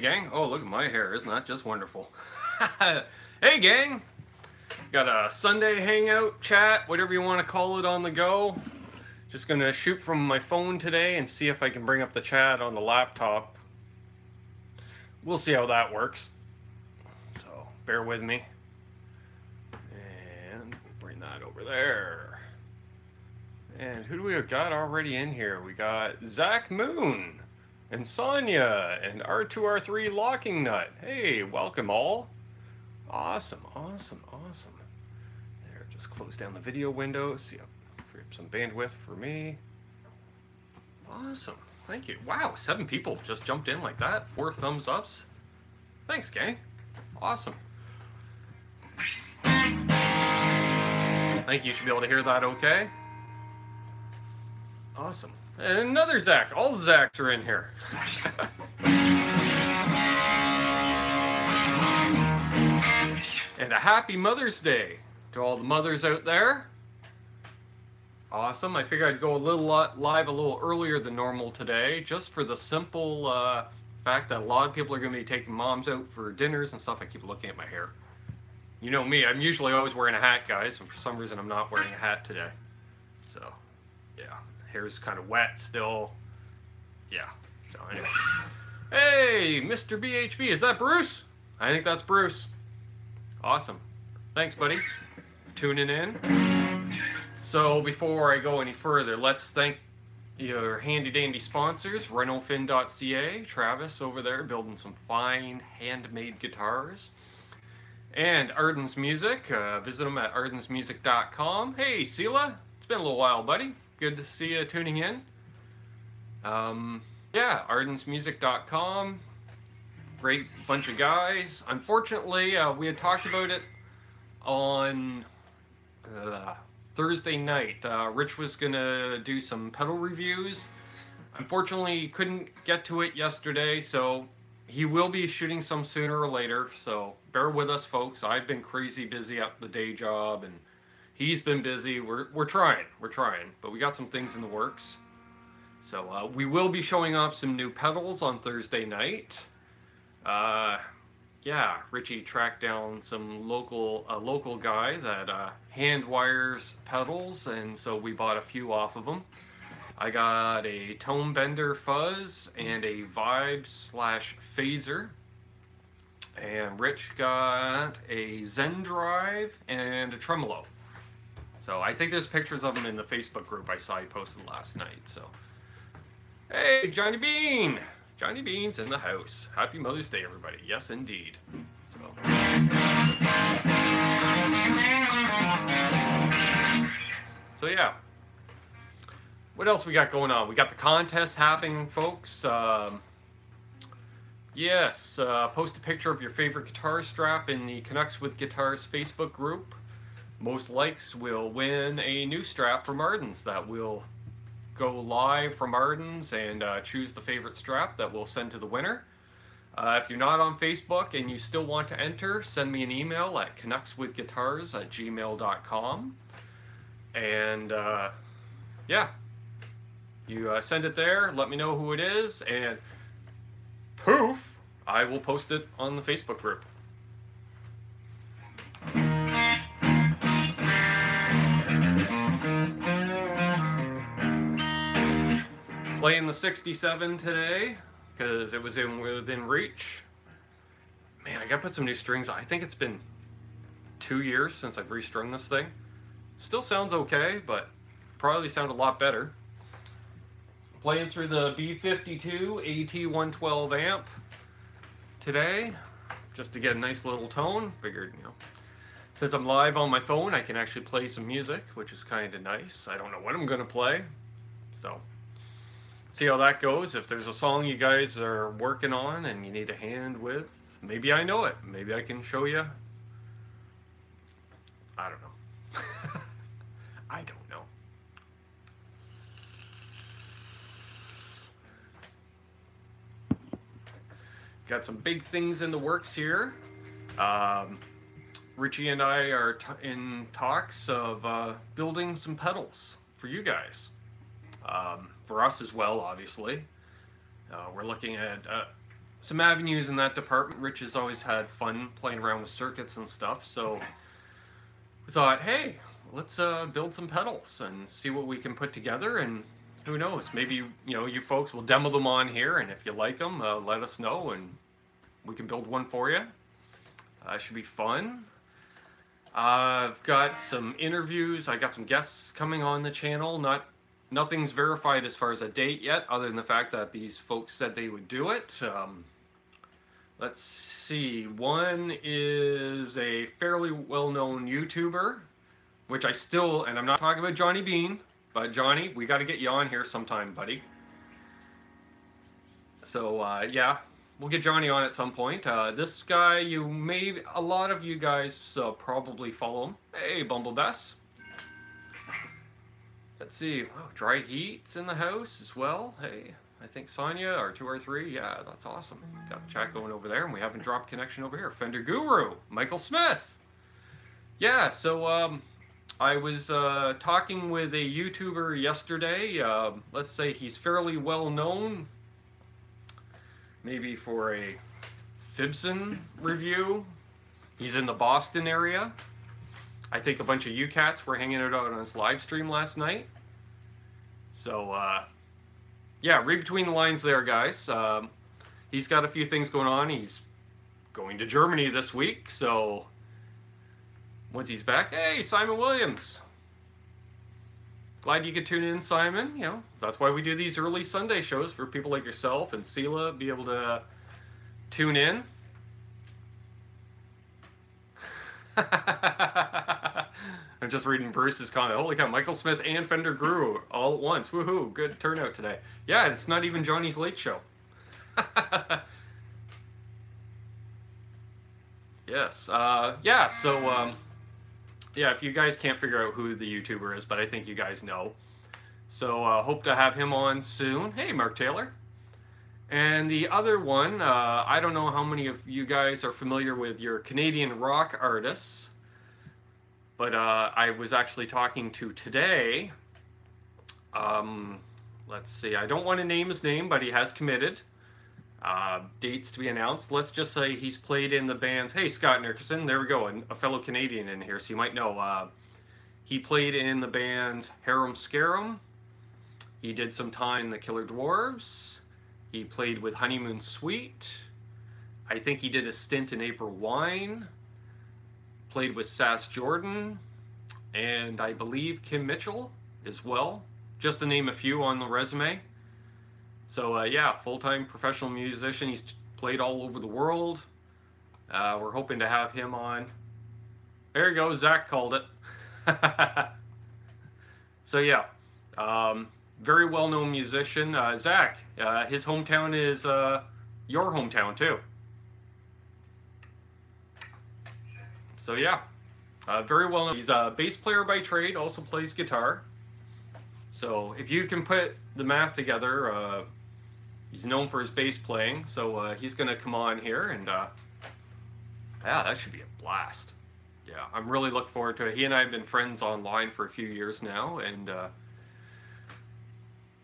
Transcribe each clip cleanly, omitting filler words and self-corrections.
gang. Oh, look at my hair. Isn't that just wonderful? Hey, gang. Got a Sunday hangout, chat, whatever you want to call it, on the go. Just going to shoot from my phone today and see if I can bring up the chat on the laptop. We'll see how that works. So, bear with me. And bring that over there. And who do we got already in here? We got Zach Moon and Sonia and R2R3 Locking Nut. Hey, welcome all. Awesome, awesome, awesome. There, just close down the video window. See, free up some bandwidth for me. Awesome, thank you. Wow, 7 people just jumped in like that. 4 thumbs ups. Thanks, gang. Awesome. I think you should be able to hear that okay. Awesome. And another Zach. All the Zachs are in here. And a happy Mother's Day to all the mothers out there. Awesome. I figured I'd go a little live a little earlier than normal today, just for the simple fact that a lot of people are going to be taking moms out for dinners and stuff. I keep looking at my hair. You know me. I'm usually always wearing a hat, guys, and for some reason I'm not wearing a hat today. So, yeah. Hair's kind of wet still. Yeah. So anyway. Hey, Mr. BHB. Is that Bruce? I think that's Bruce. Awesome. Thanks, buddy, for tuning in. So before I go any further, let's thank your handy-dandy sponsors, renofin.ca, Travis over there building some fine handmade guitars. And Arden's Music. Visit them at ardensmusic.com. Hey, Sela. It's been a little while, buddy. Good to see you tuning in. Yeah, ardensmusic.com. Great bunch of guys. Unfortunately, we had talked about it on Thursday night. Rich was going to do some pedal reviews. Unfortunately, couldn't get to it yesterday, so he will be shooting some sooner or later. So bear with us, folks. I've been crazy busy at the day job, and he's been busy. We're trying, but we got some things in the works. So we will be showing off some new pedals on Thursday night. Yeah, Richie tracked down some local guy that hand wires pedals, and so we bought a few off of them. I got a Tone Bender Fuzz and a Vibe/Phaser. And Rich got a Zen Drive and a Tremolo. So I think there's pictures of them in the Facebook group I saw you posted last night. So, hey, Johnny Bean! Johnny Bean's in the house. Happy Mother's Day, everybody. Yes, indeed. So yeah. What else we got going on? We got the contest happening, folks. Yes, post a picture of your favorite guitar strap in the Canucks with Guitars Facebook group. Most likes will win a new strap from Arden's that will go live from Arden's and choose the favorite strap that we'll send to the winner. If you're not on Facebook and you still want to enter, send me an email at canuckswithguitars@gmail.com. And yeah, you send it there, let me know who it is, and poof, I will post it on the Facebook group. Playing the 67 today because it was within reach. Man, I gotta put some new strings on. I think it's been 2 years since I've restrung this thing. Still sounds okay, but probably sound a lot better. Playing through the B52 AT112 amp today, just to get a nice little tone. Figured, you know, since I'm live on my phone, I can actually play some music, which is kind of nice. I don't know what I'm gonna play, so see how that goes. If there's a song you guys are working on and you need a hand with, maybe I know it. Maybe I can show you. I don't know. I don't know. Got some big things in the works here. Richie and I are in talks of building some pedals for you guys. For us as well, obviously. We're looking at some avenues in that department. Rich has always had fun playing around with circuits and stuff, so we thought, hey, let's build some pedals and see what we can put together, and who knows, maybe you folks will demo them on here, and if you like them, let us know and we can build one for you. Should be fun. I've got some interviews. I got some guests coming on the channel. Nothing's verified as far as a date yet, other than the fact that these folks said they would do it. Let's see. One is a fairly well-known YouTuber, which and I'm not talking about Johnny Bean, but Johnny, we got to get you on here sometime, buddy. So yeah, we'll get Johnny on at some point. This guy, a lot of you guys probably follow him. Hey, Bumblebess. Let's see. Oh, Dry Heat's in the house as well. Hey, I think Sonia or 2R3. Yeah, that's awesome. Got the chat going over there, and we haven't dropped connection over here. Fender Guru, Michael Smith. Yeah, so I was talking with a YouTuber yesterday. Let's say he's fairly well known, maybe for a Fibson review. He's in the Boston area. I think a bunch of you cats were hanging out on his live stream last night. So, yeah, read between the lines there, guys. He's got a few things going on. He's going to Germany this week, so once he's back, hey, Simon Williams. Glad you could tune in, Simon. That's why we do these early Sunday shows for people like yourself and Sela be able to tune in. I'm just reading Bruce's comment. Holy cow, Michael Smith and Fender Guru all at once. Woohoo, good turnout today. Yeah, it's not even Johnny's late show. Yes, yeah, so, yeah, if you guys can't figure out who the YouTuber is, but I think you guys know. So, hope to have him on soon. Hey, Mark Taylor. And the other one, I don't know how many of you guys are familiar with your Canadian rock artists, but I was actually talking to today. Let's see, I don't want to name his name, but he has committed. Dates to be announced. Let's just say he's played in the bands. Hey, Scott Nickerson, there we go, a fellow Canadian in here, so you might know. He played in the bands Harum Scarum. He did some time in the Killer Dwarves. He played with Honeymoon Suite. I think he did a stint in April Wine. Played with Sass Jordan. And I believe Kim Mitchell as well. Just to name a few on the resume. So yeah, full-time professional musician. He's played all over the world. We're hoping to have him on. There you go, Zach called it. So yeah. Very well-known musician. Zach, his hometown is your hometown too. So yeah, very well-known. He's a bass player by trade, also plays guitar. So if you can put the math together, he's known for his bass playing. So he's gonna come on here, and yeah, that should be a blast. Yeah, I'm really looking forward to it. He and I have been friends online for a few years now, and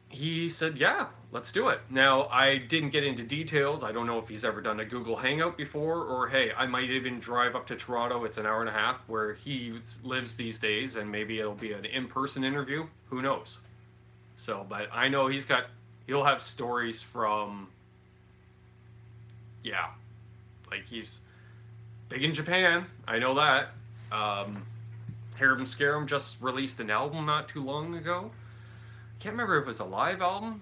he said, yeah, let's do it. Now, I didn't get into details. I don't know if he's ever done a Google Hangout before, or hey, I might even drive up to Toronto. It's an hour and a half where he lives these days, and maybe it'll be an in-person interview. Who knows? So, but I know he'll have stories from, yeah, like he's big in Japan. I know that. Harum Scarum just released an album not too long ago. Can't remember if it was a live album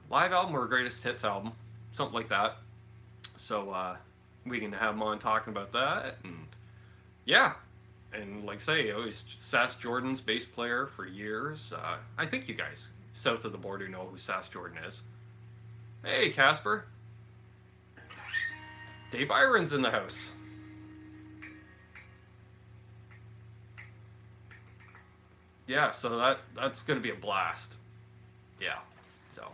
or a greatest hits album, something like that. So we can have him on talking about that, and yeah, and like I say, he's Sass Jordan's bass player for years. I think you guys south of the border know who Sass Jordan is. Hey, Casper. Dave Byron's in the house. Yeah, so that's gonna be a blast. Yeah, so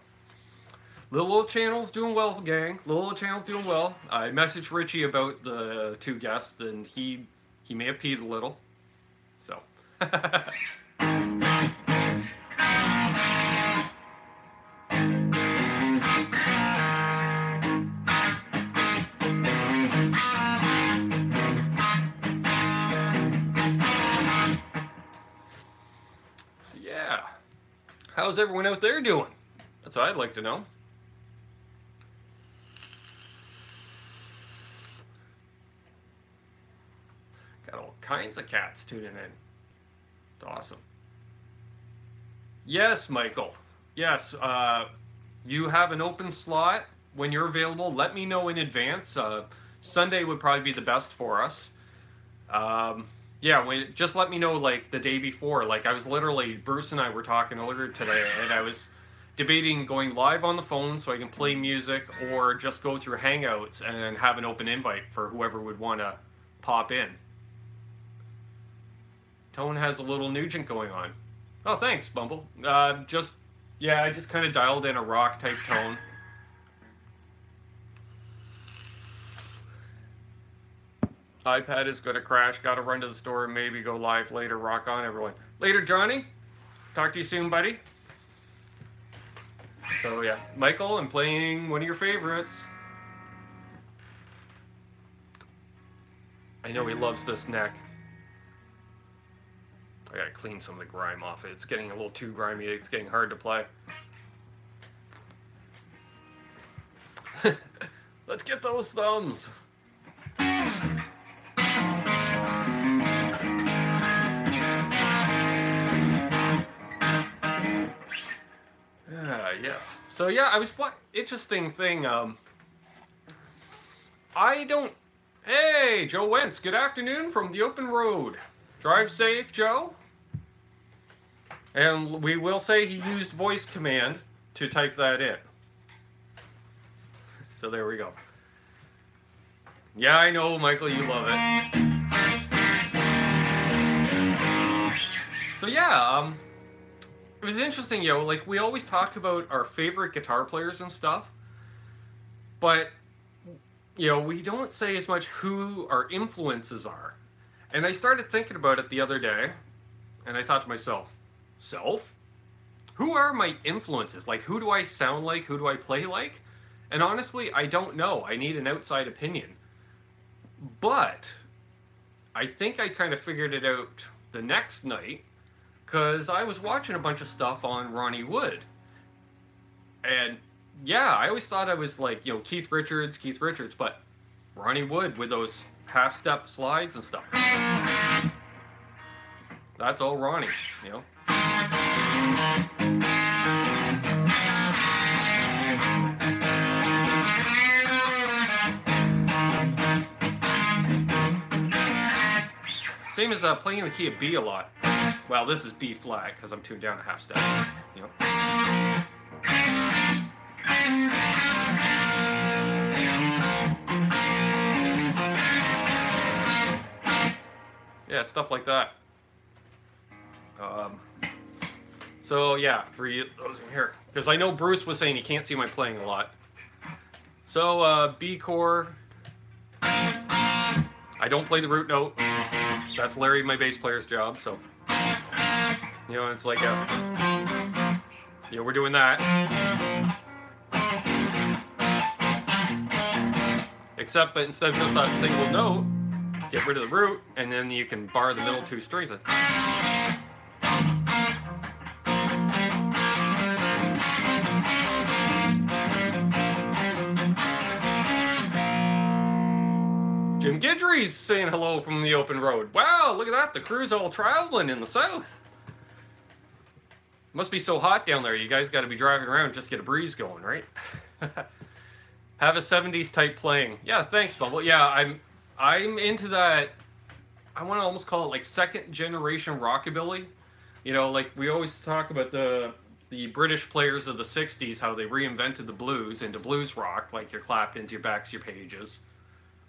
Little Old Channel's doing well, gang. Little Old Channel's doing well. I messaged Richie about the two guests, and he may have peed a little. So How's everyone out there doing? That's what I'd like to know. Got all kinds of cats tuning in. It's awesome. Yes, Michael. Yes, you have an open slot when you're available. Let me know in advance. Sunday would probably be the best for us. Yeah, just let me know like the day before. Like I was literally, Bruce and I were talking earlier today, and I was debating going live on the phone so I can play music, or just go through Hangouts and have an open invite for whoever would want to pop in. Tone has a little Nugent going on. Oh, thanks, Bumble. I just kind of dialed in a rock type tone. iPad is going to crash. Got to run to the store and maybe go live later. Rock on, everyone. Later, Johnny. Talk to you soon, buddy. So, yeah. Michael, I'm playing one of your favorites. I know he loves this neck. I gotta clean some of the grime off it. It's getting a little too grimy. It's getting hard to play. Let's get those thumbs. Yes. So yeah, interesting thing. I don't. Hey, Joe Wentz. Good afternoon from the open road. Drive safe, Joe. And we will say he used voice command to type that in. So there we go. Yeah, I know, Michael, you love it. So yeah, it was interesting, like we always talk about our favorite guitar players and stuff, but we don't say as much who our influences are. And I started thinking about it the other day, and I thought to myself, who are my influences? Like, who do I sound like? Who do I play like? And honestly, I don't know. I need an outside opinion. But I think I kind of figured it out the next night, because I was watching a bunch of stuff on Ronnie Wood. And yeah, I always thought I was like, Keith Richards, but Ronnie Wood with those half-step slides and stuff. That's all Ronnie, Same as playing in the key of B a lot. Well, this is B flat because I'm tuned down a half step. Yeah, stuff like that. So yeah, for you those in here, because I know Bruce was saying he can't see my playing a lot. So B chord. I don't play the root note. That's Larry, my bass player's job. So it's like we're doing that. Except that instead of just that single note, get rid of the root, and then you can bar the middle two strings. Jim Guidry's saying hello from the open road. Wow, look at that. The crew's all traveling in the south. Must be so hot down there. You guys got to be driving around, just get a breeze going, right? Have a 70s type playing. Yeah, thanks, Bumble. Yeah, I'm into that. I want to almost call it like second generation rockabilly. Like we always talk about the British players of the 60s, how they reinvented the blues into blues rock, like your Claptons, your Becks, your Pages.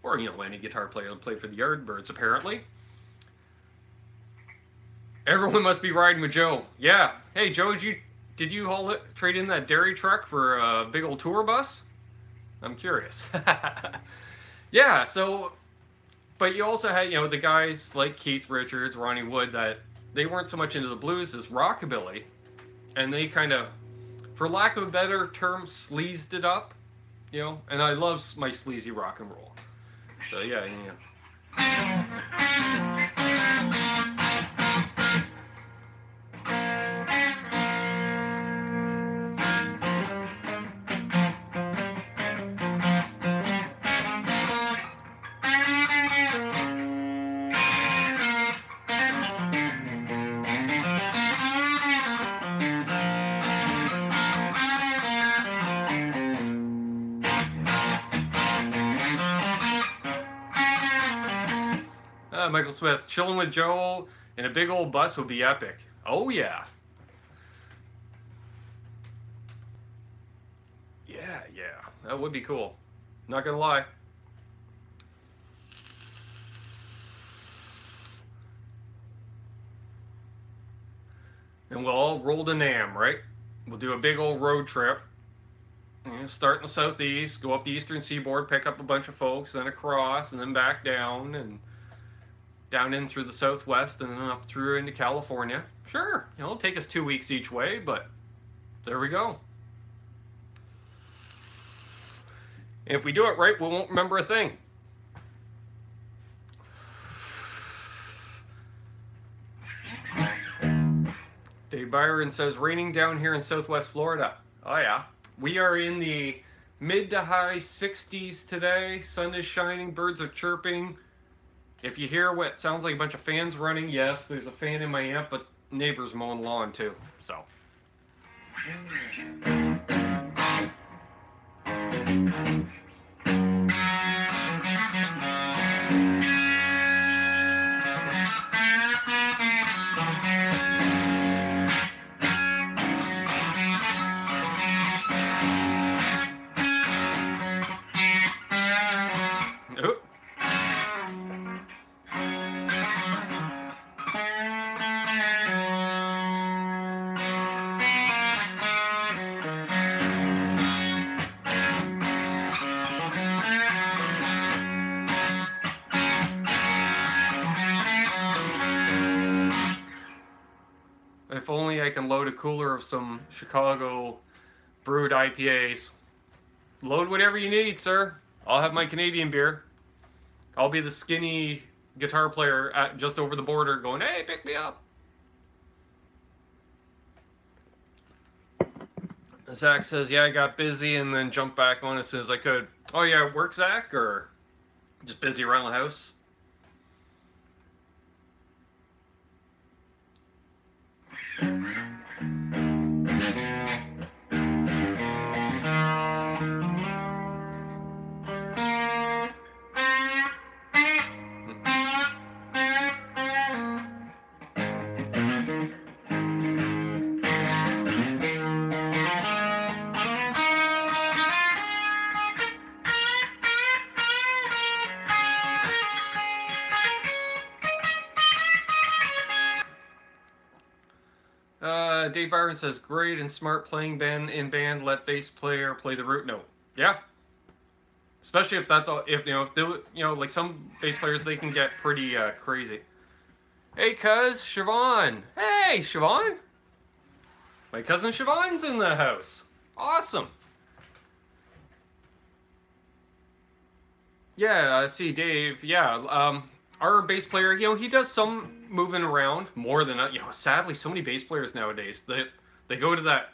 Or, any guitar player that played for the Yardbirds, apparently. Everyone must be riding with Joe. Yeah. Hey, Joe, did you trade in that dairy truck for a big old tour bus? I'm curious. Yeah, so... But you also had, the guys like Keith Richards, Ronnie Wood, that they weren't so much into the blues as rockabilly. And they kind of, for lack of a better term, sleazed it up. And I love my sleazy rock and roll. So yeah. Michael Smith, chilling with Joe in a big old bus would be epic. Oh, yeah. Yeah, that would be cool. Not gonna lie. And we'll all roll to Nam, right? We'll do a big old road trip. You know, start in the southeast, go up the eastern seaboard, pick up a bunch of folks, then across, and then back down, and down in through the southwest, and then up through into California. Sure, you know, it'll take us 2 weeks each way, but there we go. If we do it right, we won't remember a thing. Dave Byron says, raining down here in southwest Florida. Oh yeah. We are in the mid to high 60s today. Sun is shining, birds are chirping. If you hear what sounds like a bunch of fans running, yes, there's a fan in my amp, but neighbors mowing lawn too, so. If only I can load a cooler of some Chicago brewed IPAs. Load whatever you need, sir. I'll have my Canadian beer. I'll be the skinny guitar player at just over the border going, hey, pick me up. Zach says, yeah, I got busy and then jumped back on as soon as I could. Oh yeah, work, Zach, or just busy around the house? Dave Byron says, great and smart playing in band, let bass player play the root note. Yeah. Especially if that's all, if, if they, like some bass players, they can get pretty crazy. Hey, cuz, Siobhan. Hey, Siobhan. My cousin Siobhan's in the house. Awesome. Yeah, see, Dave, yeah, our bass player, he does some moving around more than, sadly, so many bass players nowadays, they go to that,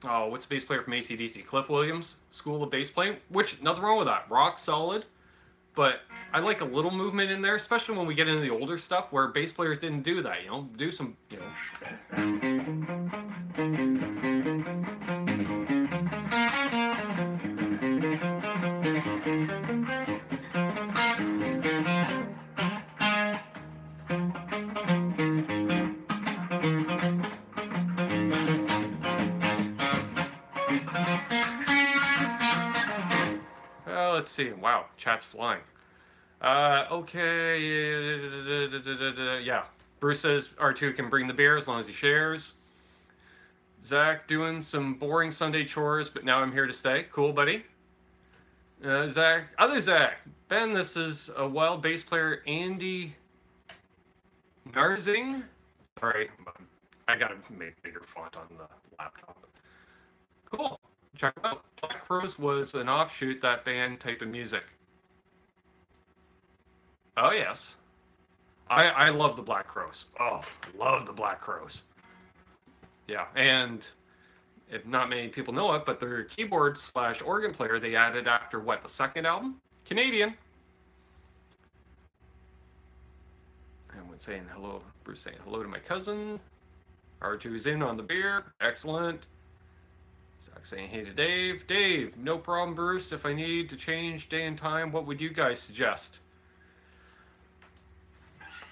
what's the bass player from AC/DC? Cliff Williams School of Bass Playing, which, nothing wrong with that, rock solid, but I like a little movement in there, especially when we get into the older stuff where bass players didn't do that, do some, let's see. Wow, chat's flying. Okay. Yeah. Bruce says R2 can bring the beer as long as he shares. Zach doing some boring Sunday chores, but now I'm here to stay. Cool, buddy. Zach, other Zach. Ben, this is a wild bass player, Andy Narzing. Sorry, I gotta make bigger font on the laptop. Cool. Check them out. Black Crowes was an offshoot, that band type of music. Oh, yes. I love the Black Crowes. Oh, I love the Black Crowes. Yeah, and if not many people know it, but their keyboard/organ player they added after, what, the second album? Canadian. And when saying hello, Bruce saying hello to my cousin. R2's in on the beer. Excellent. Zach saying hey to Dave. Dave, no problem, Bruce. If I need to change day and time, what would you guys suggest?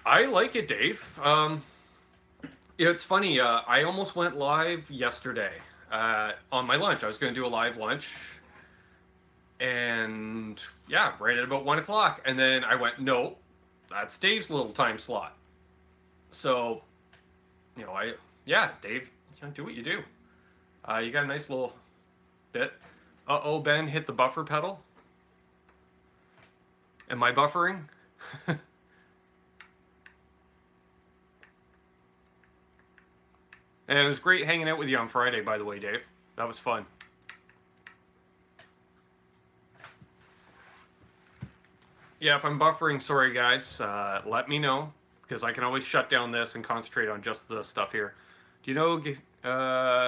I like it, Dave. It's funny. I almost went live yesterday on my lunch. I was going to do a live lunch, and yeah, right at about 1 o'clock. And then I went, no, that's Dave's little time slot. So, yeah, Dave, do what you do. You got a nice little bit. Uh-oh, Ben hit the buffer pedal. Am I buffering? And it was great hanging out with you on Friday, by the way, Dave. That was fun. Yeah, if I'm buffering, sorry guys, let me know, because I can always shut down this and concentrate on just the stuff here. Do you know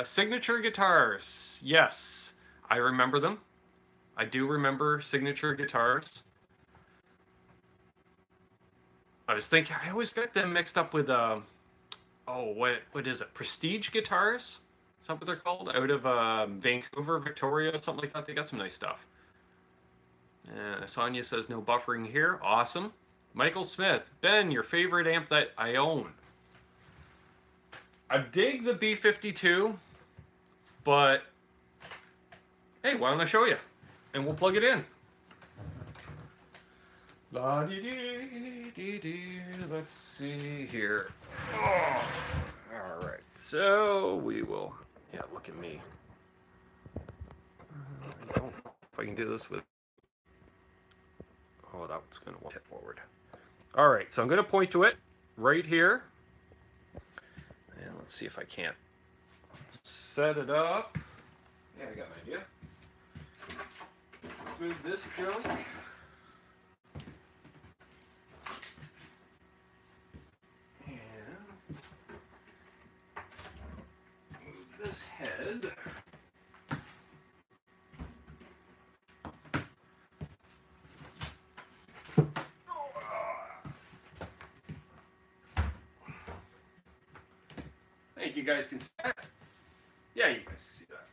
Signature Guitars? Yes, I remember them. I do remember Signature Guitars. I was thinking, I always get them mixed up with, oh, what is it? Prestige Guitars? Is that what they're called? Out of Vancouver, Victoria, something like that. They got some nice stuff. Sonia says no buffering here. Awesome. Michael Smith. Ben, your favorite amp that I own? I dig the B52, but hey, why don't I show you? And we'll plug it in. La-dee-dee-dee-dee. Let's see here. Oh, all right. So we will, yeah, look at me. I don't know if I can do this with, oh, that one's going to tip forward. All right, so I'm going to point to it right here. And let's see if I can't set it up. Yeah, I got an idea. Let's move this junk. This head. I think you guys can see that. Yeah, you guys can see that.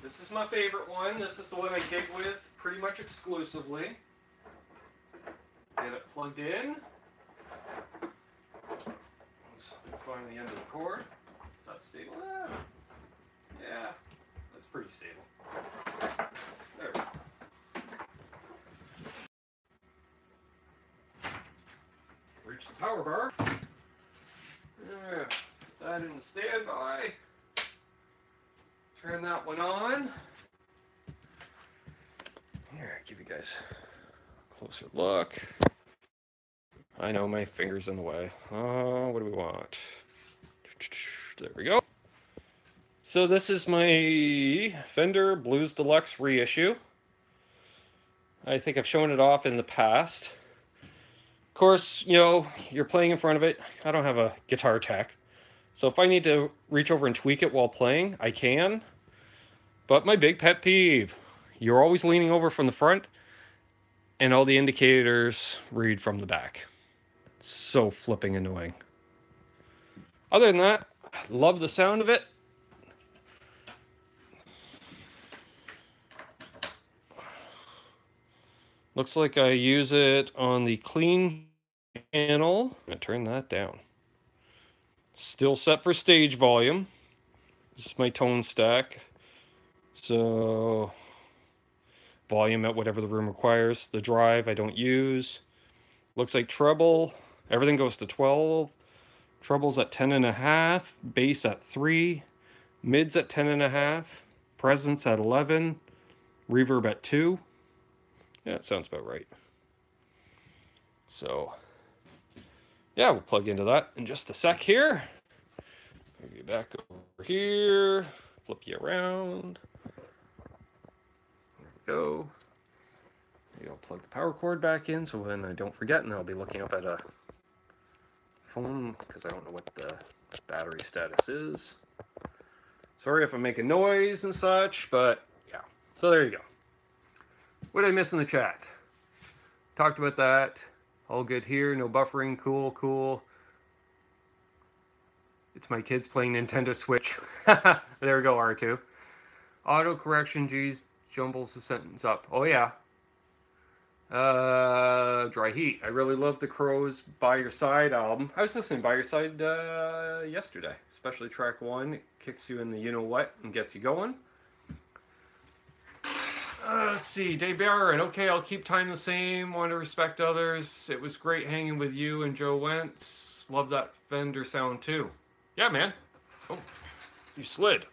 This is my favorite one. This is the one I gig with pretty much exclusively. Get it plugged in. Find the end of the cord. Is that stable? Yeah, that's pretty stable. There we go. Reach the power bar. Yeah, put that in the standby. Turn that one on. Here, give you guys a closer look. I know my finger's in the way. Oh, what do we want? There we go. So this is my Fender Blues Deluxe reissue. I think I've shown it off in the past. Of course, you're playing in front of it. I don't have a guitar tech. So if I need to reach over and tweak it while playing, I can. But my big pet peeve, you're always leaning over from the front and all the indicators read from the back. So flipping annoying. Other than that, I love the sound of it. Looks like I use it on the clean channel. I'm going to turn that down. Still set for stage volume. This is my tone stack. So volume at whatever the room requires. The drive I don't use. Looks like treble. Everything goes to 12. Treble's at 10.5. Bass at 3. Mids at 10.5. Presence at 11. Reverb at 2. Yeah, it sounds about right. So, yeah, we'll plug into that in just a sec here. Move you back over here. Flip you around. There we go. Maybe I'll plug the power cord back in so when I don't forget, and I'll be looking up at a phone because I don't know what the battery status is. Sorry if I'm making noise and such, but yeah. So there you go. What did I miss in the chat? Talked about that. All good here. No buffering. Cool, cool. It's my kids playing Nintendo Switch. There we go, R2. Auto correction, geez, jumbles the sentence up. Oh yeah. Dry Heat. I really love the Crows By Your Side album. I was listening to By Your Side yesterday, especially track 1. It kicks you in the you-know-what and gets you going. Let's see, Dave Barron. Okay, I'll keep time the same. Want to respect others. It was great hanging with you and Joe Wentz. Love that Fender sound too. Yeah, man. Oh, you slid.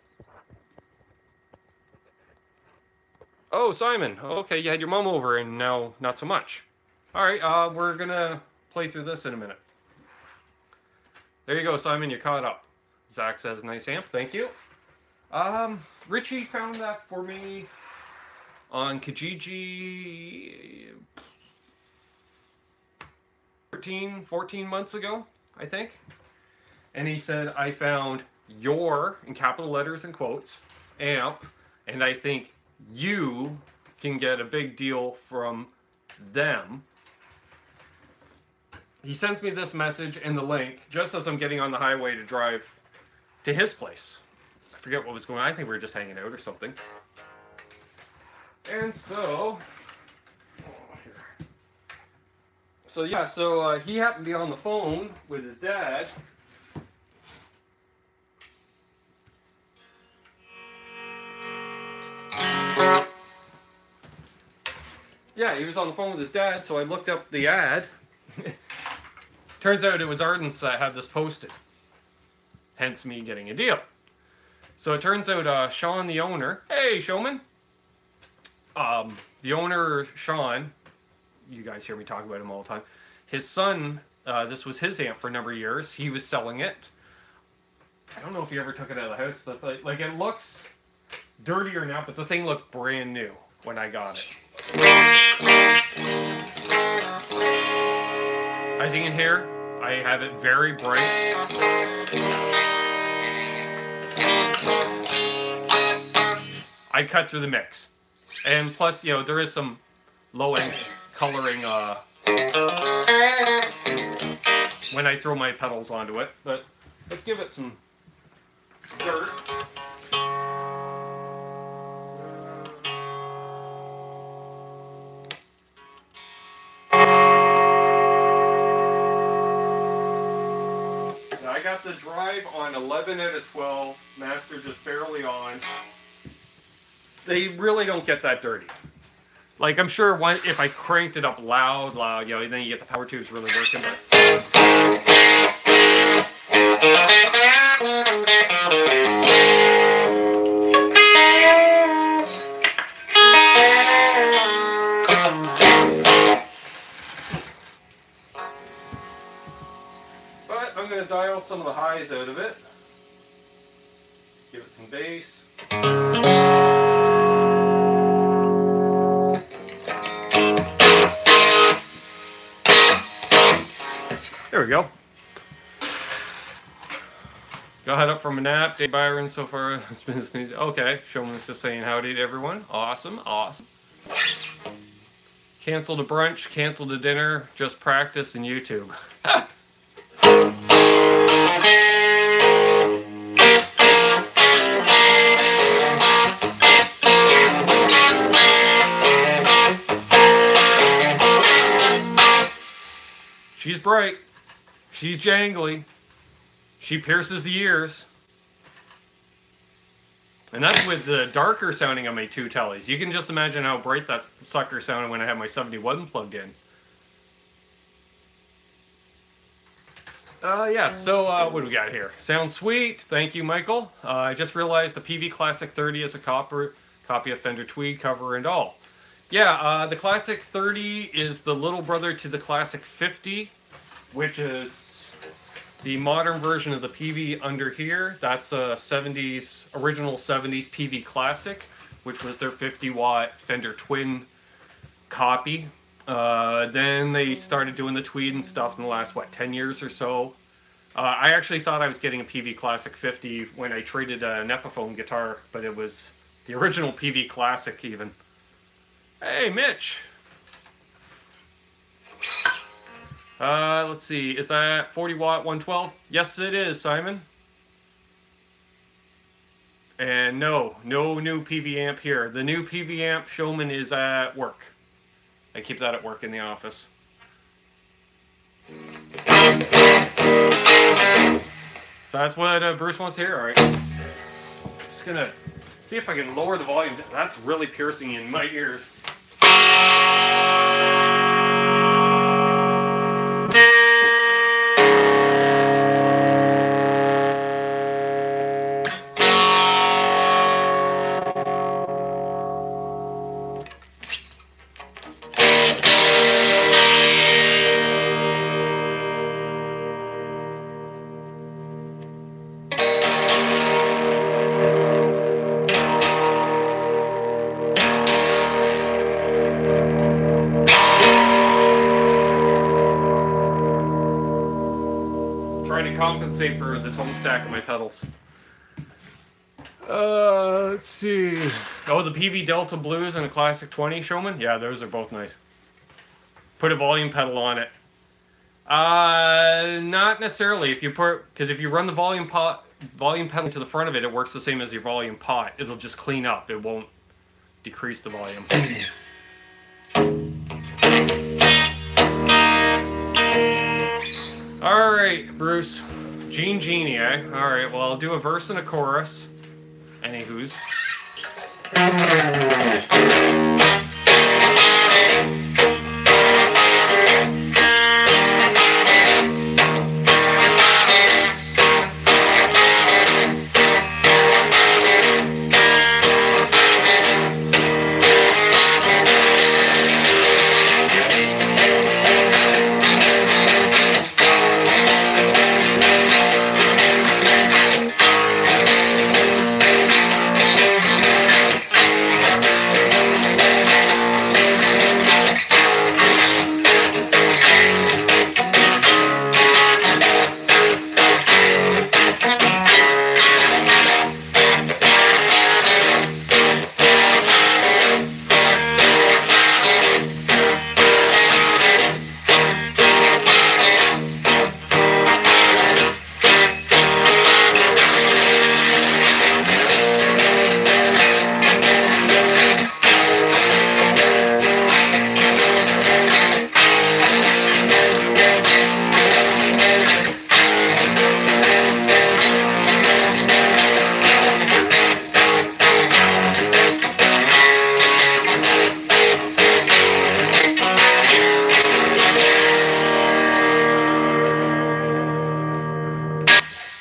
Oh, Simon. Okay, you had your mom over and now not so much. All right, we're gonna play through this in a minute. There you go, Simon. You caught up. Zach says, nice amp. Thank you. Richie found that for me on Kijiji 14 months ago, I think. And he said, I found your, in capital letters and quotes, amp, and I think you can get a big deal from them. He sends me this message and the link just as I'm getting on the highway to drive to his place. I forget what was going on. I think we were just hanging out or something. And so, he happened to be on the phone with his dad. Yeah, he was on the phone with his dad, so I looked up the ad. Turns out it was Ardents that had this posted. Hence me getting a deal. So it turns out Sean, the owner, hey, showman. The owner, Sean, you guys hear me talk about him all the time. His son, this was his amp for a number of years. He was selling it. I don't know if he ever took it out of the house. Like, it looks dirtier now, but the thing looked brand new when I got it. As you can hear, I have it very bright. I cut through the mix. And plus, you know, there is some low-end coloring when I throw my pedals onto it. But let's give it some dirt. Now, I got the drive on 11 out of 12, master just barely on. They really don't get that dirty. Like, I'm sure if I cranked it up loud, you know, then you get the power tubes really working. But I'm going to dial some of the highs out of it. Give it some bass. There we go. Got up from a nap. Dave Byron so far has been sneezing. Okay, Showman's just saying howdy to everyone. Awesome, awesome. Canceled a brunch, canceled a dinner, just practice and YouTube. She's bright. She's jangly. She pierces the ears. And that's with the darker sounding on my two tellies. You can just imagine how bright that sucker sounded when I had my 71 plugged in. Yeah, so what do we got here? Sounds sweet. Thank you, Michael. I just realized the PV Classic 30 is a copy of Fender Tweed cover and all. Yeah, the Classic 30 is the little brother to the Classic 50, which is the modern version of the PV under here. That's a original 70s PV Classic, which was their 50-watt Fender Twin copy. Then they started doing the Tweed and stuff in the last, 10 years or so. I actually thought I was getting a PV Classic 50 when I traded an Epiphone guitar, but it was the original PV Classic even. Hey, Mitch! Let's see, is that 40-watt 112? Yes, it is, Simon. And no new PV amp here. The new PV amp, Showman, is at work. I keep that at work in the office. So that's what Bruce wants to hear. All right. Just gonna see if I can lower the volume. That's really piercing in my ears. Trying to compensate for the tone stack of my pedals. Let's see. Oh, the PV Delta Blues and a Classic 20 Showman? Yeah, those are both nice. Put a volume pedal on it. Not necessarily. If you because if you run the volume pedal to the front of it, it works the same as your volume pot. It'll just clean up. It won't decrease the volume. All right, Bruce. Genie, eh? All right. Well, I'll do a verse and a chorus. Anywho's.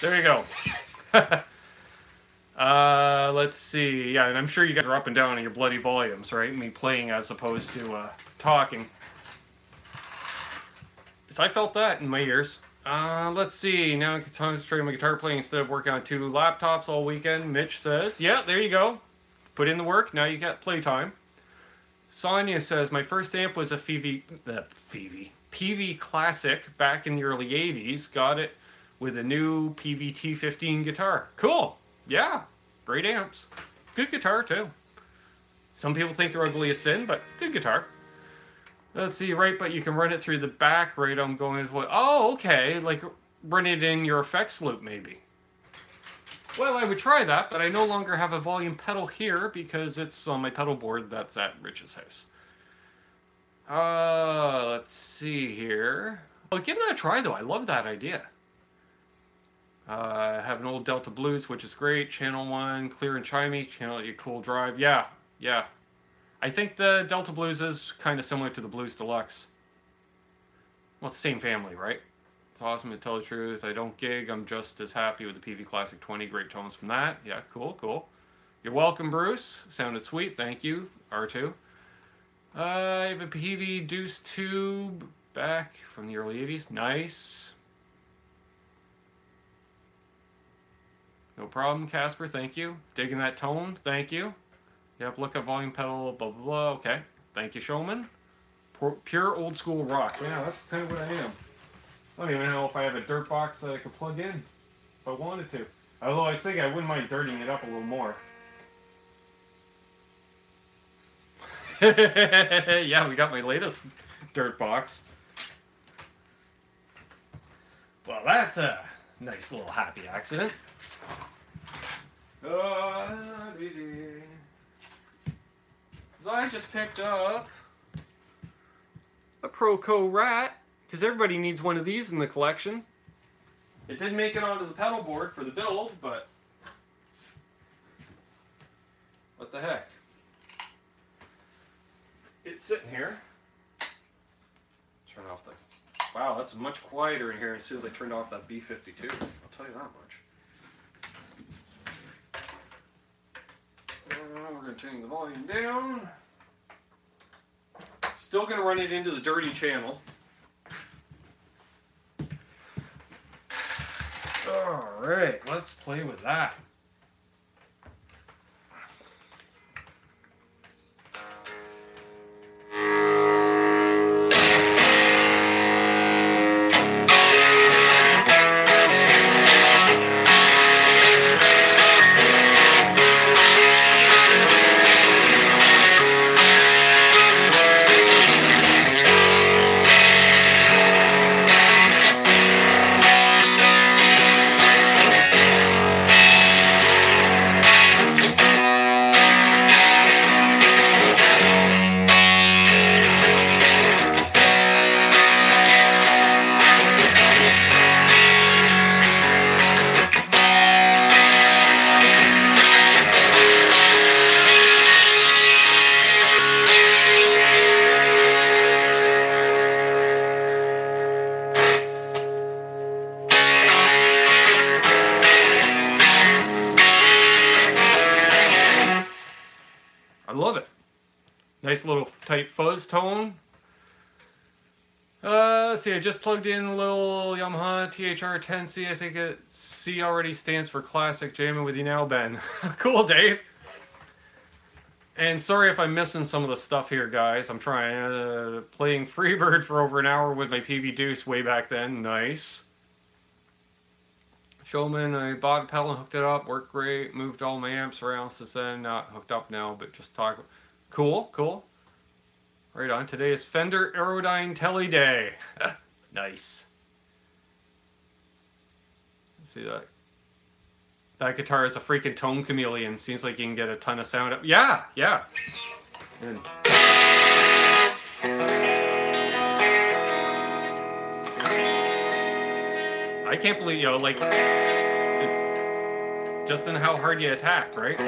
There you go. Let's see. Yeah, and I'm sure you guys are up and down on your bloody volumes, right? Me playing as opposed to talking. So I felt that in my ears. Let's see. Now I can concentrate on my guitar playing instead of working on 2 laptops all weekend. Mitch says, yeah, there you go. Put in the work. Now you got playtime. Sonia says, my first amp was a PV Classic back in the early 80s. Got it with a new PVT-15 guitar. Cool. Yeah. Great amps. Good guitar, too. Some people think they're ugly as sin, but good guitar. Let's see, right, but you can run it through the back, right? I'm going as well. Oh, okay. Like, run it in your effects loop, maybe. Well, I would try that, but I no longer have a volume pedal here because it's on my pedal board that's at Rich's house. Let's see here. Well, give that a try, though. I love that idea. I have an old Delta Blues, which is great. Channel 1, clear and chimey. Channel 8, cool drive. Yeah, yeah. I think the Delta Blues is kind of similar to the Blues Deluxe. Well, it's the same family, right? It's awesome to tell the truth. I don't gig. I'm just as happy with the PV Classic 20. Great tones from that. Yeah, cool, cool. You're welcome, Bruce. Sounded sweet. Thank you, R2. I have a PV Deuce Tube back from the early 80s. Nice. No problem, Casper. Thank you. Digging that tone. Thank you. Yep, look up volume pedal, blah, blah, blah. Okay. Thank you, Showman. Pure old school rock. Yeah, that's kind of what I am. I don't even know if I have a dirt box that I could plug in if I wanted to. Although I think I wouldn't mind dirtying it up a little more. Yeah, we got my latest dirt box. Well, that's a nice little happy accident. So I just picked up a Proco Rat, because everybody needs one of these in the collection. It didn't make it onto the pedal board for the build, but what the heck. It's sitting here. Turn off the... Wow, that's much quieter in here as soon as I turned off that B52. I'll tell you that much. We're going to turn the volume down. Still going to run it into the dirty channel. Alright, let's play with that. Nice little tight fuzz tone. Let's see, I just plugged in a little Yamaha THR-10C. I think C already stands for Classic. Jamming with you now, Ben. Cool, Dave. And sorry if I'm missing some of the stuff here, guys. I'm trying. Playing Freebird for over an hour with my PV Deuce way back then. Nice. Showman, I bought a pedal and hooked it up. Worked great. Moved all my amps around since then. Not hooked up now, but just talk. Cool, cool. Right on. Today is Fender Aerodyne Telly Day. Nice. Let's see that. That guitar is a freaking tone chameleon. Seems like you can get a ton of sound up. Yeah, yeah. And I can't believe, you know, like, just in how hard you attack, right?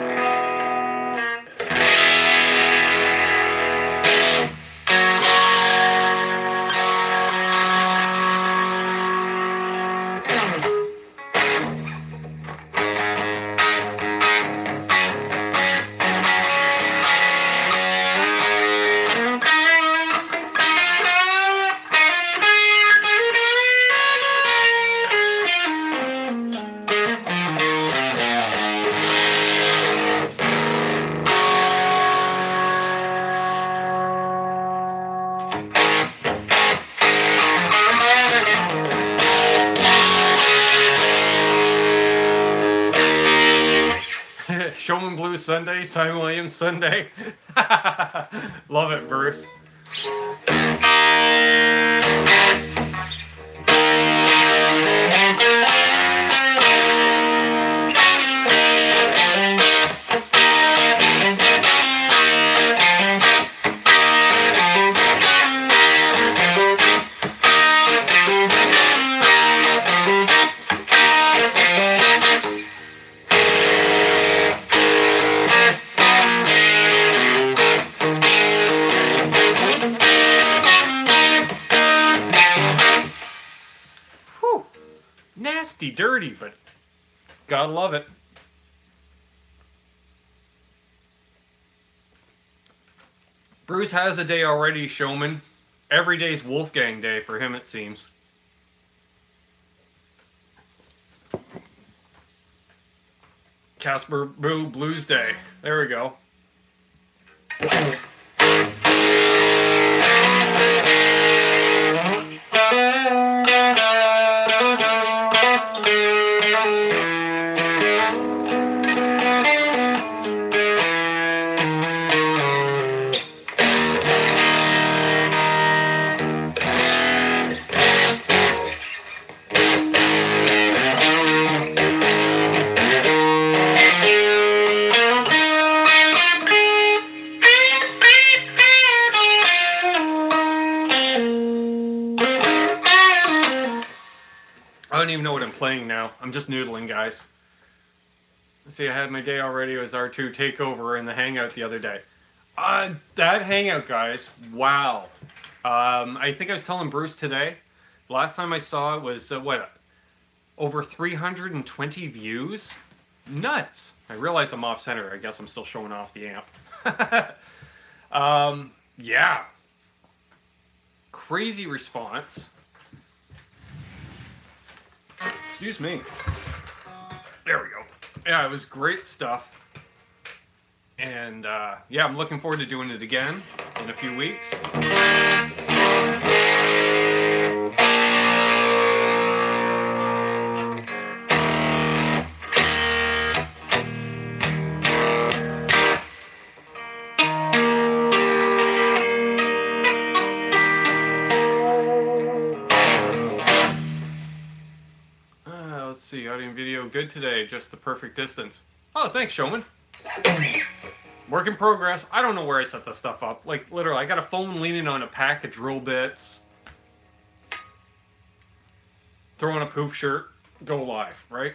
Showman Blues Sunday, Simon Williams Sunday. Love it, Bruce. Nasty dirty, but gotta love it. Bruce has a day already, Showman. Every day's Wolfgang Day for him, it seems. Casper Boo Blues Day. There we go. don't even know what I'm playing now. I'm just noodling, guys. See, I had my day already. It was R2 Takeover in the Hangout the other day. That Hangout, guys, wow. I think I was telling Bruce today, last time I saw it was, over 320 views? Nuts! I realize I'm off-center. I guess I'm still showing off the amp. Yeah. Crazy response. Excuse me. There we go. Yeah, it was great stuff. And, yeah, I'm looking forward to doing it again in a few weeks. Let's see, audio and video good today, just the perfect distance. Oh, thanks, Showman. Work in progress. I don't know where I set this stuff up. Like, literally, I got a phone leaning on a pack of drill bits. Throw on a poof shirt. Go live, right?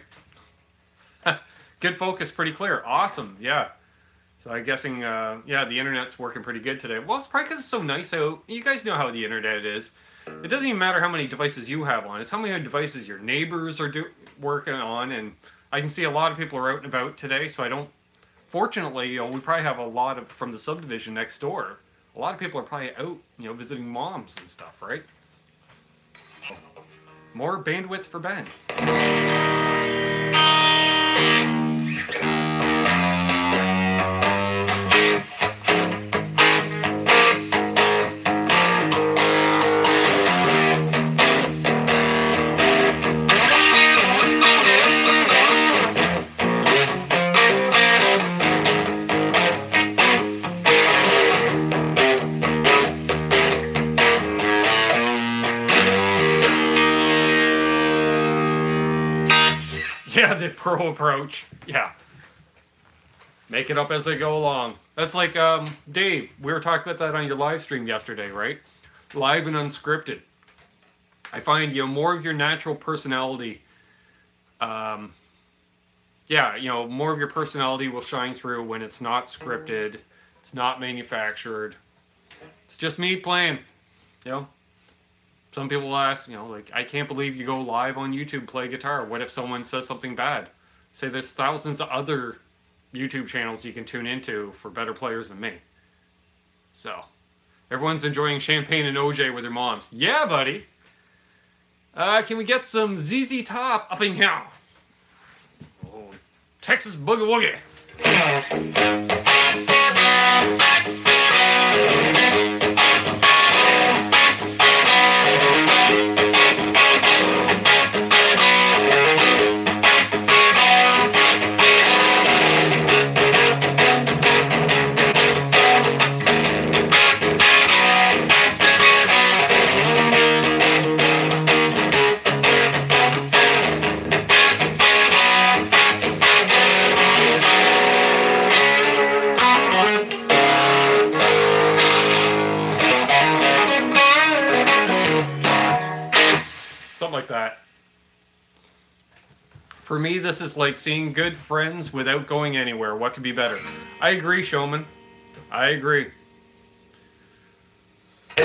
Good focus, pretty clear. Awesome, yeah. So I'm guessing, yeah, the internet's working pretty good today. Well, it's probably because it's so nice out. You guys know how the internet is. It doesn't even matter how many devices you have on. It's how many devices your neighbors are working on. And I can see a lot of people are out and about today, so I don't... Fortunately, you know, we probably have a lot of, from the subdivision next door, a lot of people are probably out, you know, visiting moms and stuff, right? More bandwidth for Ben. Yeah, the pro approach. Yeah. Make it up as they go along. That's like, Dave, we were talking about that on your live stream yesterday, right? Live and unscripted. I find, you know, more of your natural personality, yeah, you know, more of your personality will shine through when it's not scripted, it's not manufactured. It's just me playing, you know? Some people will ask, you know, like, I can't believe you go live on YouTube, play guitar. What if someone says something bad? Say there's thousands of other YouTube channels you can tune into for better players than me. So, everyone's enjoying champagne and OJ with their moms. Yeah, buddy. Can we get some ZZ Top up in here? Oh, Texas Boogie Woogie. Something like that. For me, this is like seeing good friends without going anywhere. What could be better? I agree, Showman. I agree. You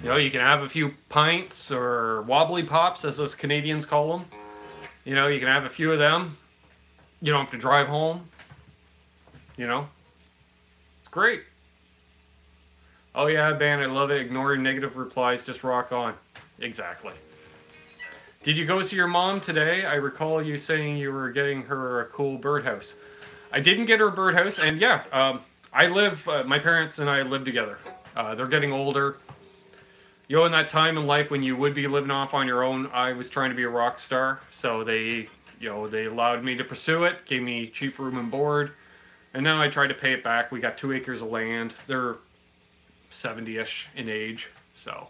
know, you can have a few pints or wobbly pops, as us Canadians call them. You know, you can have a few of them. You don't have to drive home. You know? It's great. Oh yeah, Ben, I love it. Ignoring negative replies, just rock on. Exactly. Did you go see your mom today? I recall you saying you were getting her a cool birdhouse. I didn't get her a birdhouse, and yeah, I live, my parents and I live together. They're getting older. You know, in that time in life when you would be living off on your own, I was trying to be a rock star. So they, you know, they allowed me to pursue it, gave me cheap room and board. And now I try to pay it back. We got 2 acres of land. They're 70-ish in age, so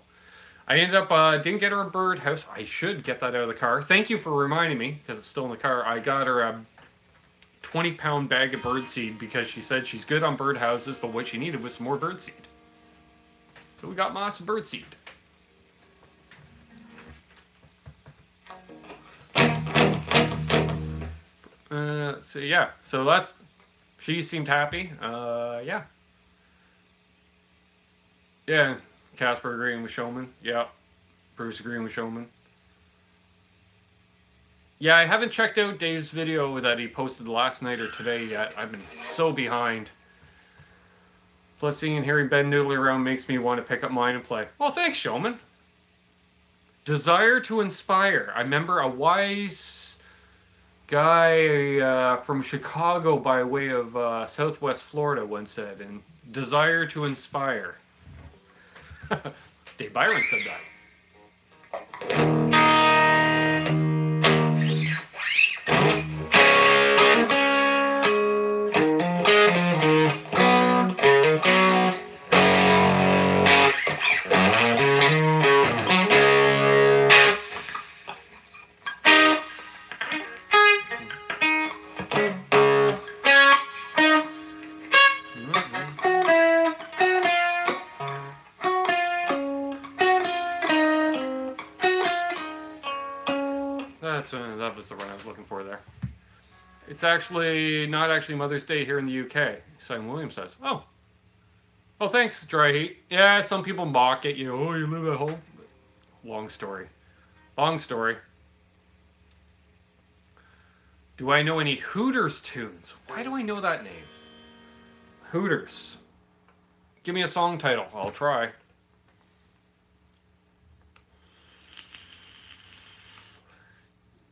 I ended up didn't get her a birdhouse. I should get that out of the car. Thank you for reminding me, because it's still in the car. I got her a 20-pound bag of birdseed because she said she's good on birdhouses, but what she needed was some more birdseed. So we got Ma some birdseed. So yeah, so that's, she seemed happy. Yeah. Yeah, Casper agreeing with Showman. Yeah, Bruce agreeing with Showman. Yeah, I haven't checked out Dave's video that he posted last night or today yet. I've been so behind. Plus, seeing and hearing Ben noodling around makes me want to pick up mine and play. Well, thanks, Showman. Desire to inspire. I remember a wise guy from Chicago by way of Southwest Florida once said, and desire to inspire. Dave Byron said that. That was the one I was looking for there. It's actually not actually Mother's Day here in the UK, Simon Williams says. Oh. Oh, thanks, Dry Heat. Yeah, some people mock it, you know, oh, you live at home. Long story. Long story. Do I know any Hooters tunes? Why do I know that name? Hooters. Give me a song title. I'll try.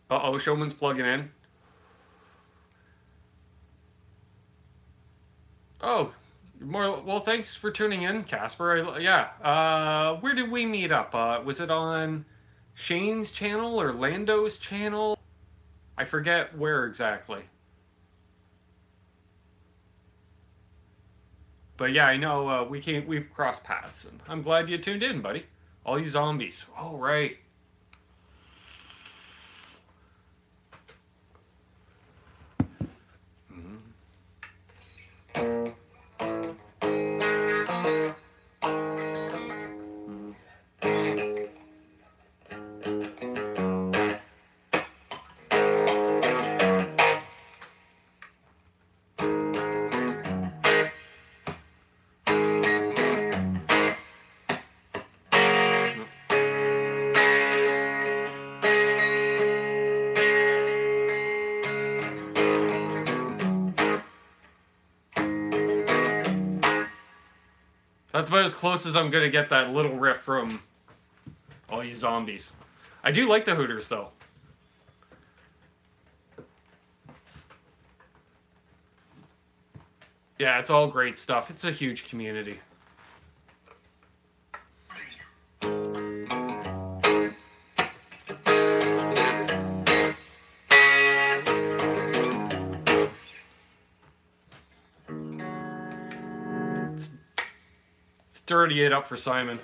Uh-oh, Showman's plugging in. Oh, more. Well, thanks for tuning in, Casper. Yeah. Where did we meet up? Was it on Shane's channel or Lando's channel? I forget where exactly. But yeah, I know we've crossed paths, and I'm glad you tuned in, buddy. All you zombies. Oh, right. That's about as close as I'm going to get that little riff from All You Zombies. I do like the Hooters, though. Yeah, it's all great stuff. It's a huge community. Dirty it up for Simon.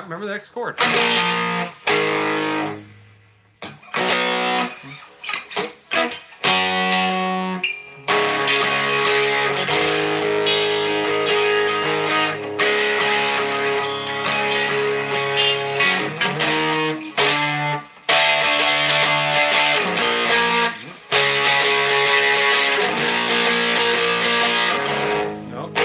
Remember the next chord. Nope.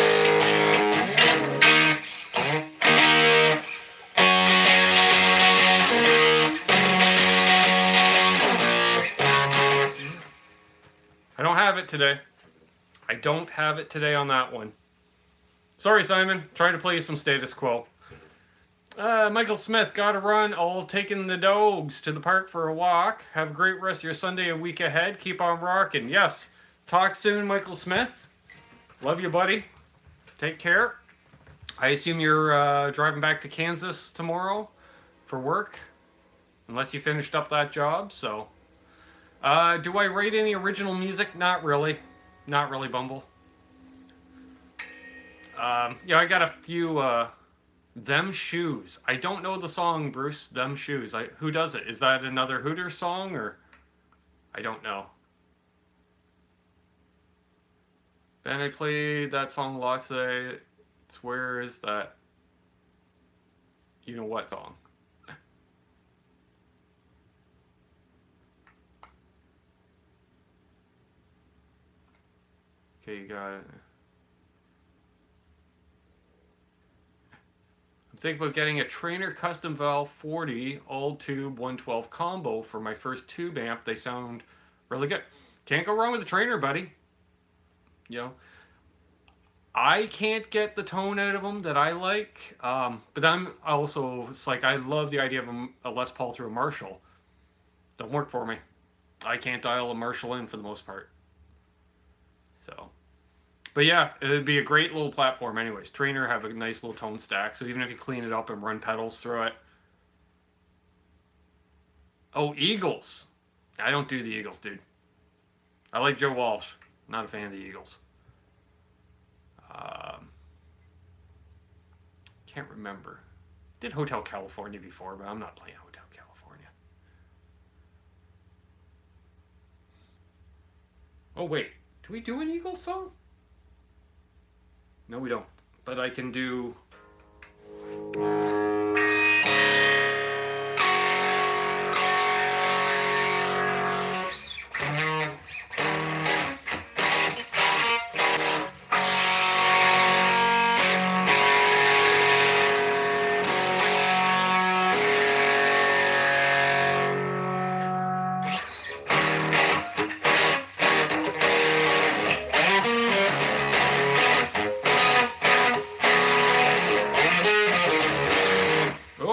today. I don't have it today on that one. Sorry, Simon. Trying to play some status quo. Michael Smith, gotta run. All taking the dogs to the park for a walk. Have a great rest of your Sunday and week ahead. Keep on rocking. Yes. Talk soon, Michael Smith. Love you, buddy. Take care. I assume you're driving back to Kansas tomorrow for work, unless you finished up that job. So, do I write any original music? Not really. Not really, Bumble. Yeah, I got a few, Them Shoes. I don't know the song, Bruce. Them Shoes. Who does it? Is that another Hooters song, or? I don't know. Ben, I played that song last day. Where is that? You know what song? Okay, you got it. I'm thinking about getting a Trainer Custom Valve 40 all tube 112 combo for my first tube amp. They sound really good. Can't go wrong with a Trainer, buddy. You know, I can't get the tone out of them that I like, but I'm also, it's like, I love the idea of a Les Paul through a Marshall. Don't work for me. I can't dial a Marshall in for the most part. So, but yeah, it'd be a great little platform anyways. Trainer have a nice little tone stack, so even if you clean it up and run pedals through it. Oh, Eagles. I don't do the Eagles, dude. I like Joe Walsh. Not a fan of the Eagles. Can't remember. Did Hotel California before, but I'm not playing Hotel California. Oh wait, do we do an Eagles song? No, we don't. But I can do...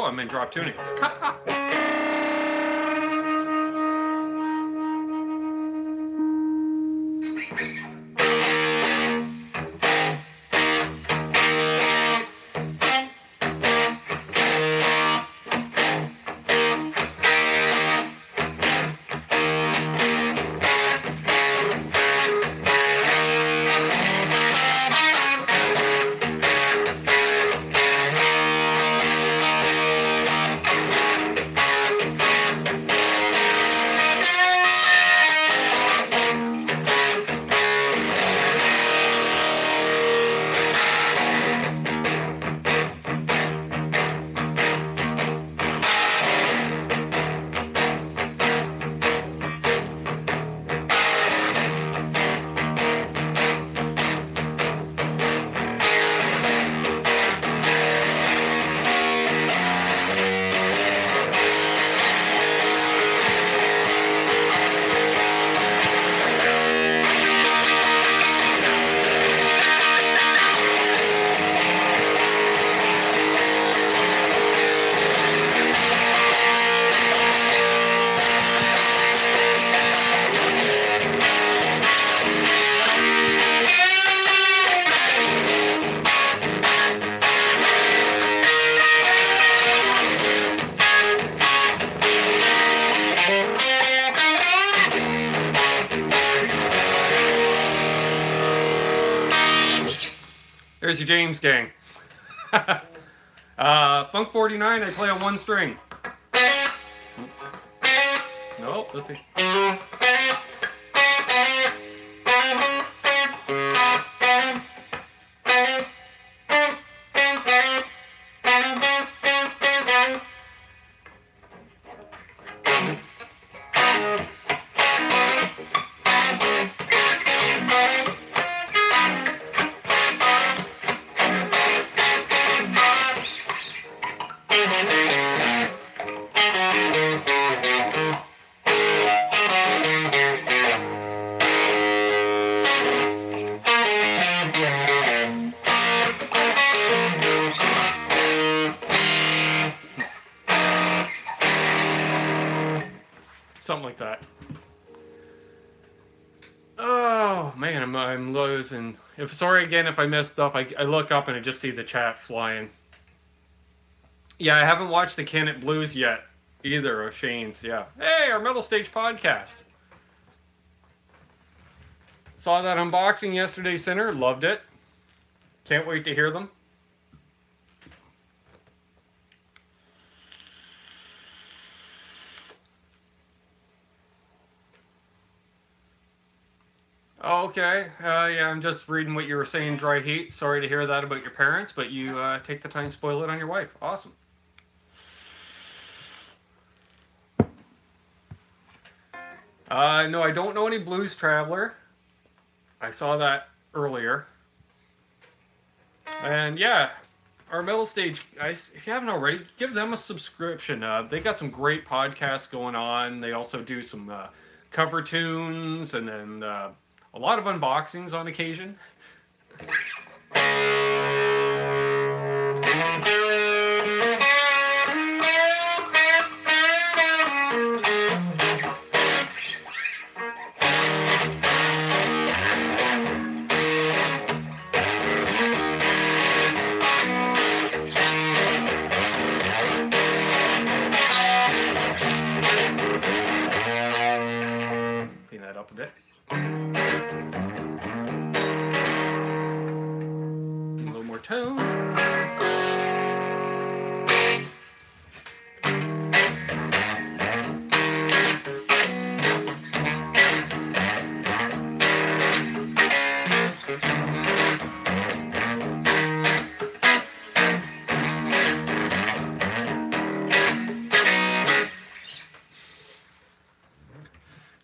I'm in drop tuning. There's your James gang. Funk 49, I play on one string. Nope, let's see. I'm losing. Sorry again if I missed stuff. I look up and I just see the chat flying. Yeah, I haven't watched the Can It Blues yet either of Shane's. Yeah. Hey, our Metal Stage podcast. Saw that unboxing yesterday, Sinner. Loved it. Can't wait to hear them. Okay. Yeah, I'm just reading what you were saying, Dry Heat. Sorry to hear that about your parents, but you take the time to spoil it on your wife. Awesome. No, I don't know any Blues Traveler. I saw that earlier. And yeah, our Metal Stage guys, if you haven't already, give them a subscription. They got some great podcasts going on. They also do some cover tunes and then a lot of unboxings on occasion. Clean that up a bit. Tone.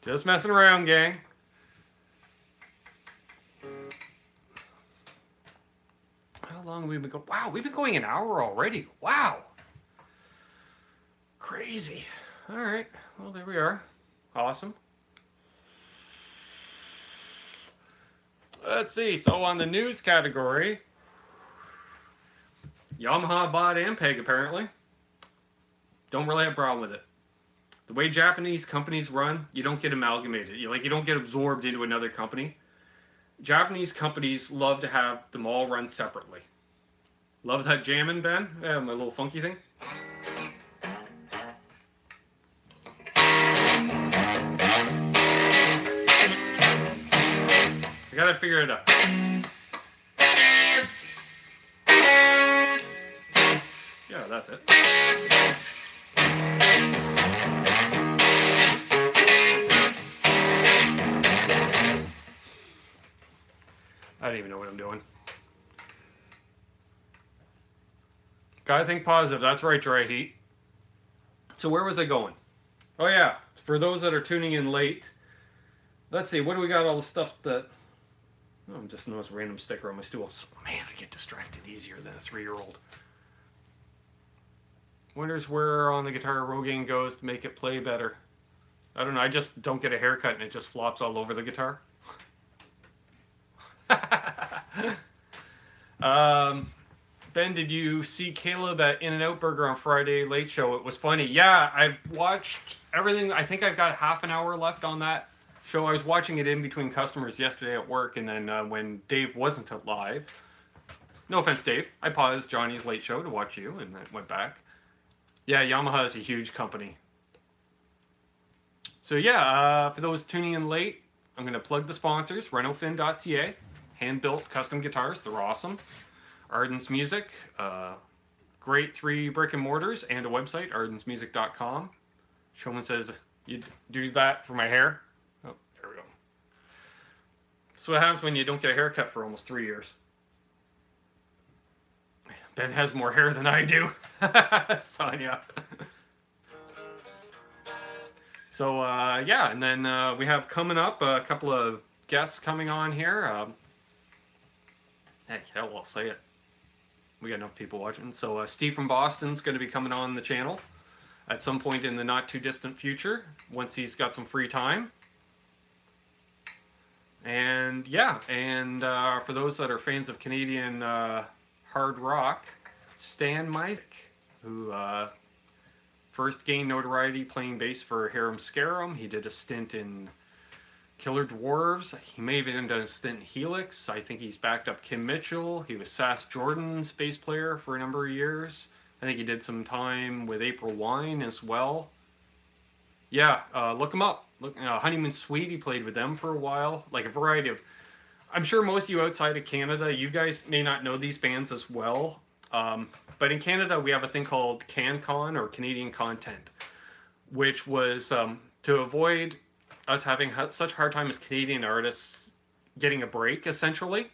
Just messing around, gang. How long have we been going? Wow, we've been going an hour already. Wow. Crazy. All right. Well, there we are. Awesome. Let's see. So on the news category, Yamaha bought Ampeg apparently. Don't really have a problem with it. The way Japanese companies run, you don't get amalgamated. You don't get absorbed into another company. Japanese companies love to have them all run separately. Love that jamming, Ben? Yeah, my little funky thing. I gotta figure it out. Yeah, that's it. I don't even know what I'm doing. Gotta think positive. That's right, Dry Heat. So where was I going? Oh yeah, for those that are tuning in late, let's see, what do we got all the stuff that... Oh, I'm just noticing a random sticker on my stool. Man, I get distracted easier than a 3-year-old. Wonders where on the guitar Rogaine goes to make it play better. I don't know, I just don't get a haircut and it just flops all over the guitar. Ben, did you see Caleb at In-N-Out Burger on Friday Late Show? It was funny. Yeah, I watched everything. I think I've got half an hour left on that show. I was watching it in between customers yesterday at work, and then when Dave wasn't live, no offense, Dave, I paused Johnny's Late Show to watch you, and then went back. Yeah, Yamaha is a huge company. So yeah, for those tuning in late, I'm going to plug the sponsors, renofin.ca, hand-built custom guitars, they're awesome. Arden's Music, great 3 brick and mortars and a website, ardensmusic.com. Showman says, you do that for my hair? Oh, there we go. So what happens when you don't get a haircut for almost 3 years? Ben has more hair than I do. Sonia. So, yeah, and then we have coming up a couple of guests coming on here. Heck, hell, I'll say it. We got enough people watching. So Steve from Boston's going to be coming on the channel at some point in the not too distant future, once he's got some free time. And yeah, and for those that are fans of Canadian hard rock, Stan Misek, who first gained notoriety playing bass for Harum Scarum. He did a stint in Killer Dwarves. He may have even done a stint in Helix. I think he's backed up Kim Mitchell. He was Sass Jordan's bass player for a number of years. I think he did some time with April Wine as well. Yeah, look him up. Look, Honeymoon Suite, he played with them for a while. Like a variety of... I'm sure most of you outside of Canada, you guys may not know these bands as well. But in Canada, we have a thing called CanCon, or Canadian Content, which was to avoid us having such a hard time as Canadian artists getting a break, essentially.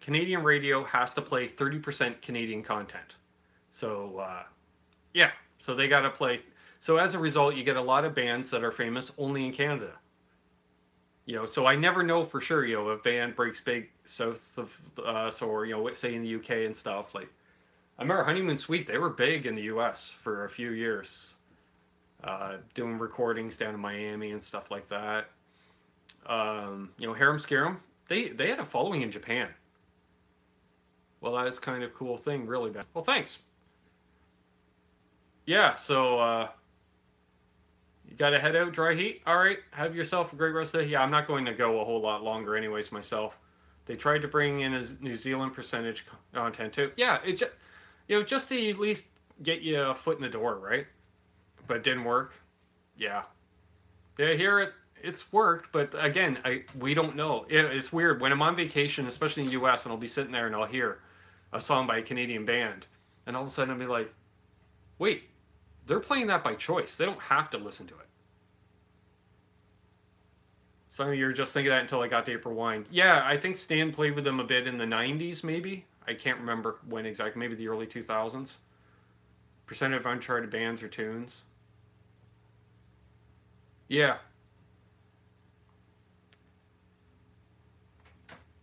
Canadian radio has to play 30% Canadian content. So, yeah, so they got to play. So as a result, you get a lot of bands that are famous only in Canada. You know, so I never know for sure, you know, if a band breaks big south of us, or, you know, say in the UK and stuff. Like, I remember Honeymoon Suite, they were big in the US for a few years. Doing recordings down in Miami and stuff like that. You know, Harem Scarum, they had a following in Japan. Well, that's kind of a cool thing, really, Ben. Well, thanks. Yeah, so, you gotta head out, dry heat? Alright, have yourself a great rest of the day. Yeah, I'm not going to go a whole lot longer anyways myself. They tried to bring in a New Zealand percentage content too. Yeah, it just, you know, just to at least get you a foot in the door, right? But it didn't work. Yeah. Yeah, here it's worked, but again, we don't know. It's weird. When I'm on vacation, especially in the US, and I'll be sitting there and I'll hear a song by a Canadian band, and all of a sudden I'll be like, wait, they're playing that by choice. They don't have to listen to it. Some of you are just thinking that until I got to April Wine. Yeah, I think Stan played with them a bit in the 90s, maybe. I can't remember when exactly. Maybe the early 2000s. Percent of uncharted bands or tunes. Yeah.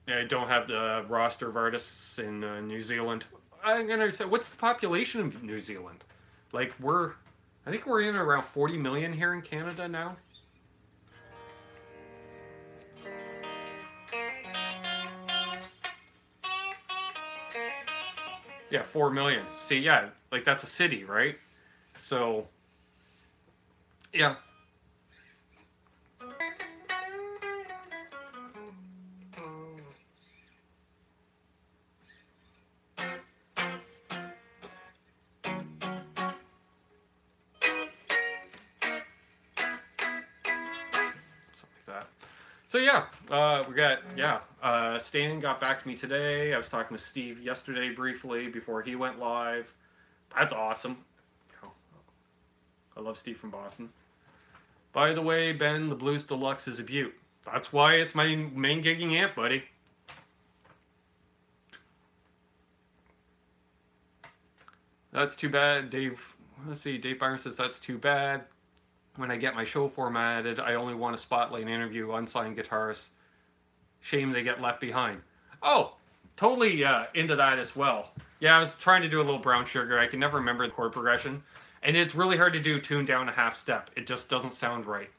I don't have the roster of artists in New Zealand. I'm going to say, what's the population of New Zealand? Like, I think we're in around 40 million here in Canada now. Yeah, 4 million. See, yeah, like that's a city, right? So, yeah. So yeah, Stan got back to me today. I was talking to Steve yesterday briefly before he went live. That's awesome. You know, I love Steve from Boston. By the way, Ben, the Blues Deluxe is a beaut. That's why it's my main gigging amp, buddy. That's too bad, Dave. Let's see, Dave Byron says that's too bad. When I get my show formatted, I only want to spotlight and interview unsigned guitarists. Shame they get left behind. Oh, totally into that as well. Yeah, I was trying to do a little brown sugar. I can never remember the chord progression. And it's really hard to do tune down a half step. It just doesn't sound right.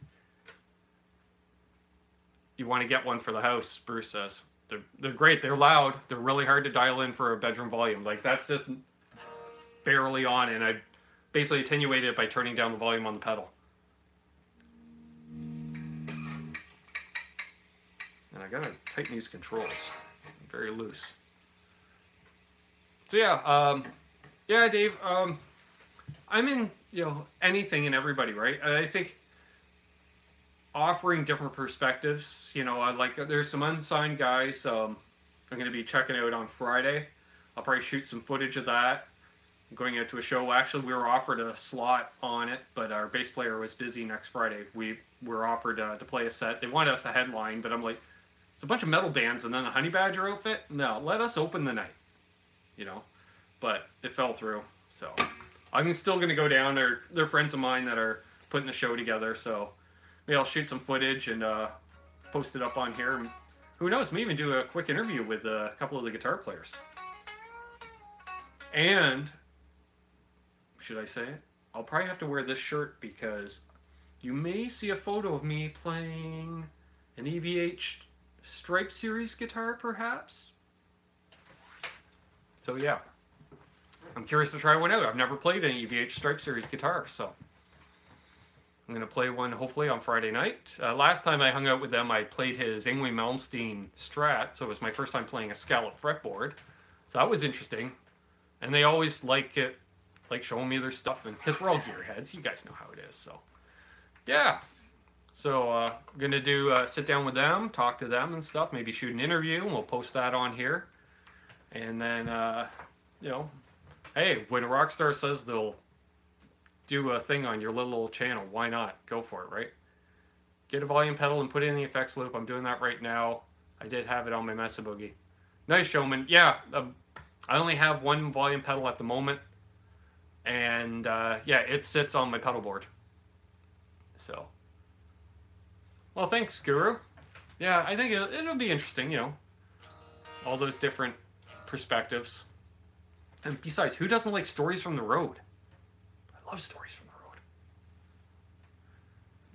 You want to get one for the house, Bruce says. They're great. They're loud. They're really hard to dial in for a bedroom volume. Like, that's just barely on, and I basically attenuated it by turning down the volume on the pedal. And I gotta tighten these controls. They're very loose. So yeah, yeah, Dave. I'm in, you know, anything and everybody, right? I think offering different perspectives. You know, there's some unsigned guys. I'm gonna be checking out on Friday. I'll probably shoot some footage of that. I'm going out to a show. Actually, we were offered a slot on it, but our bass player was busy next Friday. We were offered to play a set. They wanted us to headline, but I'm like, it's a bunch of metal bands and then a Honey Badger outfit? No, let us open the night. You know? But it fell through. So I'm still going to go down. They're friends of mine that are putting the show together. So maybe I'll shoot some footage and post it up on here. And who knows? Maybe even do a quick interview with a couple of the guitar players. And, should I say it? I'll probably have to wear this shirt because you may see a photo of me playing an EVH Stripe Series guitar, perhaps. So yeah, I'm curious to try one out. I've never played an EVH Stripe Series guitar, so I'm going to play one hopefully on Friday night. Last time I hung out with them, I played his Ingwe Malmsteen Strat, so it was my first time playing a scallop fretboard. So that was interesting. And they always like showing me their stuff, and because we're all gearheads, you guys know how it is. So yeah, so I'm gonna do sit down with them, talk to them and stuff, maybe shoot an interview, and we'll post that on here. And then you know, hey, when a rock star says they'll do a thing on your little old channel, why not? Go for it, right? Get a volume pedal and put it in the effects loop. I'm doing that right now. I did have it on my Mesa Boogie. Nice, Showman. Yeah, I only have one volume pedal at the moment, and yeah, it sits on my pedal board. So, well, thanks, Guru. Yeah, I think it'll be interesting, you know, all those different perspectives. And besides, who doesn't like stories from the road? I love stories from the road.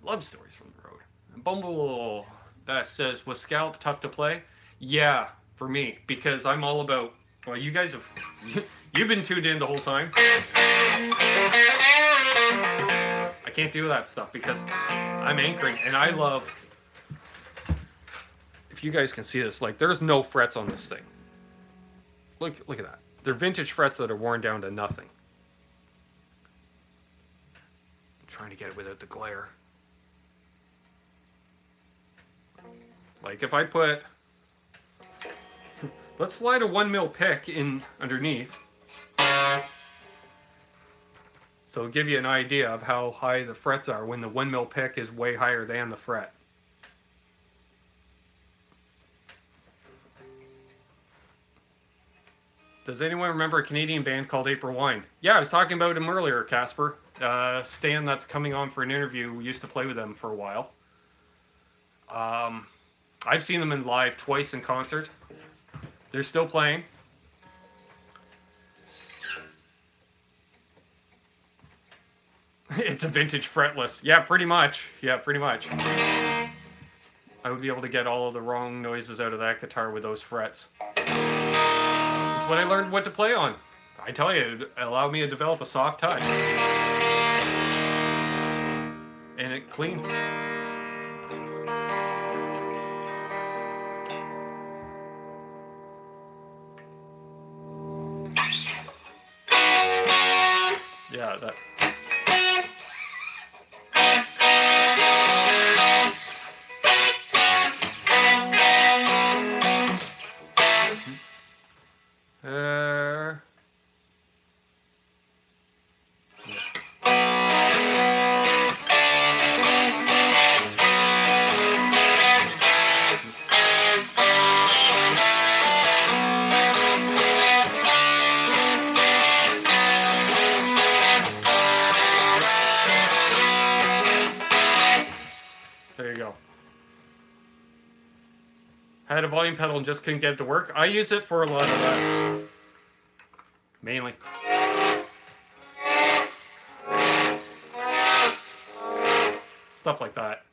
Love stories from the road. And Bumble that says, was Scallop tough to play? Yeah, for me, because I'm all about, well, you guys have, you've been tuned in the whole time. I can't do that stuff because I'm anchoring, and I love, if you guys can see this, like, there's no frets on this thing. Look at that. They're vintage frets that are worn down to nothing. Trying to get it without the glare. Like if I put, let's slide a 1mm pick in underneath. So it'll give you an idea of how high the frets are when the 1mm pick is way higher than the fret. Does anyone remember a Canadian band called April Wine? Yeah, I was talking about him earlier, Casper. Stan that's coming on for an interview, we used to play with them for a while. I've seen them in live twice in concert. They're still playing. It's a vintage fretless. Yeah, pretty much. Yeah, pretty much. I would be able to get all of the wrong noises out of that guitar with those frets. That's what I learned what to play on. I tell you, it allowed me to develop a soft touch. And it cleaned. Yeah, that. Had a volume pedal and just couldn't get it to work. I use it for a lot of that. Mainly. Stuff like that.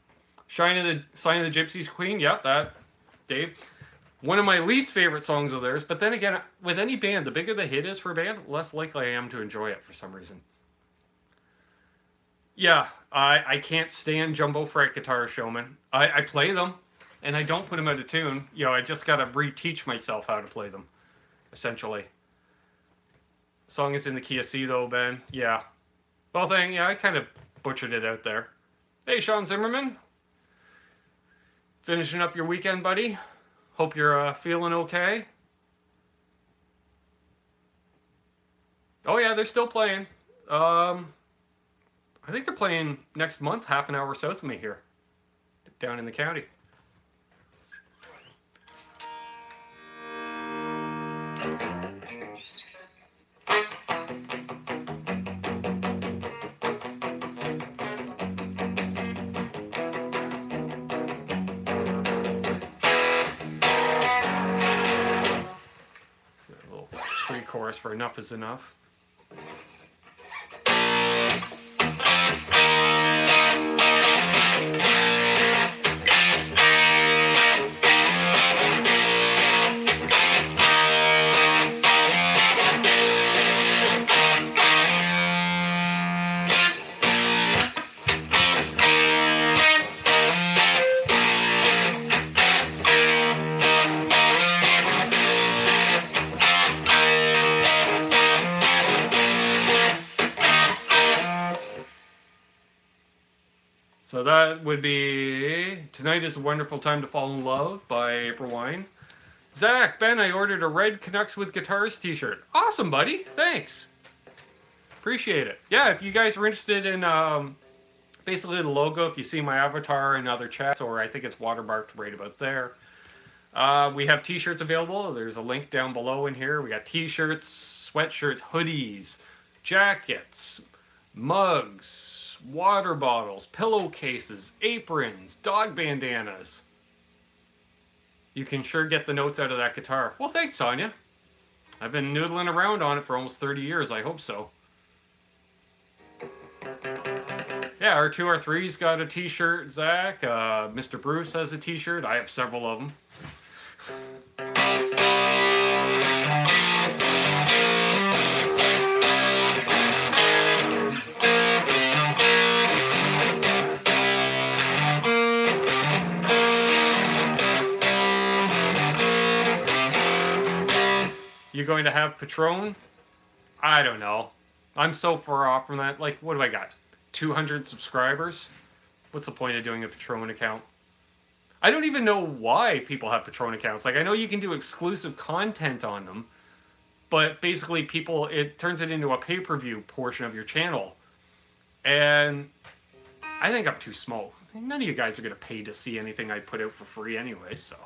Sign of the Gypsies Queen. Yep, that. Dave. One of my least favorite songs of theirs. But then again, with any band, the bigger the hit is for a band, less likely I am to enjoy it for some reason. Yeah, I can't stand jumbo fret guitar, Showman. I play them. And I don't put them out of tune. You know, I just got to reteach myself how to play them, essentially. Song is in the key of C, though, Ben. Yeah. Well, yeah, I kind of butchered it out there. Hey, Sean Zimmerman. Finishing up your weekend, buddy. Hope you're feeling okay. Oh, yeah, they're still playing. I think they're playing next month, half an hour south of me here, down in the county. Pre-chorus for Enough is Enough. that would be Tonight is a Wonderful Time to Fall in Love by April Wine. Zach, Ben, I ordered a red Canucks with Guitars t-shirt. Awesome, buddy. Thanks. Appreciate it. Yeah, if you guys are interested in basically the logo, if you see my avatar in other chats, or I think it's watermarked right about there. We have t-shirts available. There's a link down below in here. We got t-shirts, sweatshirts, hoodies, jackets, mugs, water bottles, pillowcases, aprons, dog bandanas. You can sure get the notes out of that guitar. Well, thanks, Sonia. I've been noodling around on it for almost 30 years. I hope so. Yeah, R2, R3's got a t-shirt, Zach. Mr. Bruce has a t-shirt. I have several of them. You going to have Patron? I don't know. I'm so far off from that. Like, what do I got? 200 subscribers? What's the point of doing a Patron account? I don't even know why people have Patron accounts. Like, I know you can do exclusive content on them, but basically people, it turns it into a pay-per-view portion of your channel. And I think I'm too small. None of you guys are going to pay to see anything I put out for free anyway, so.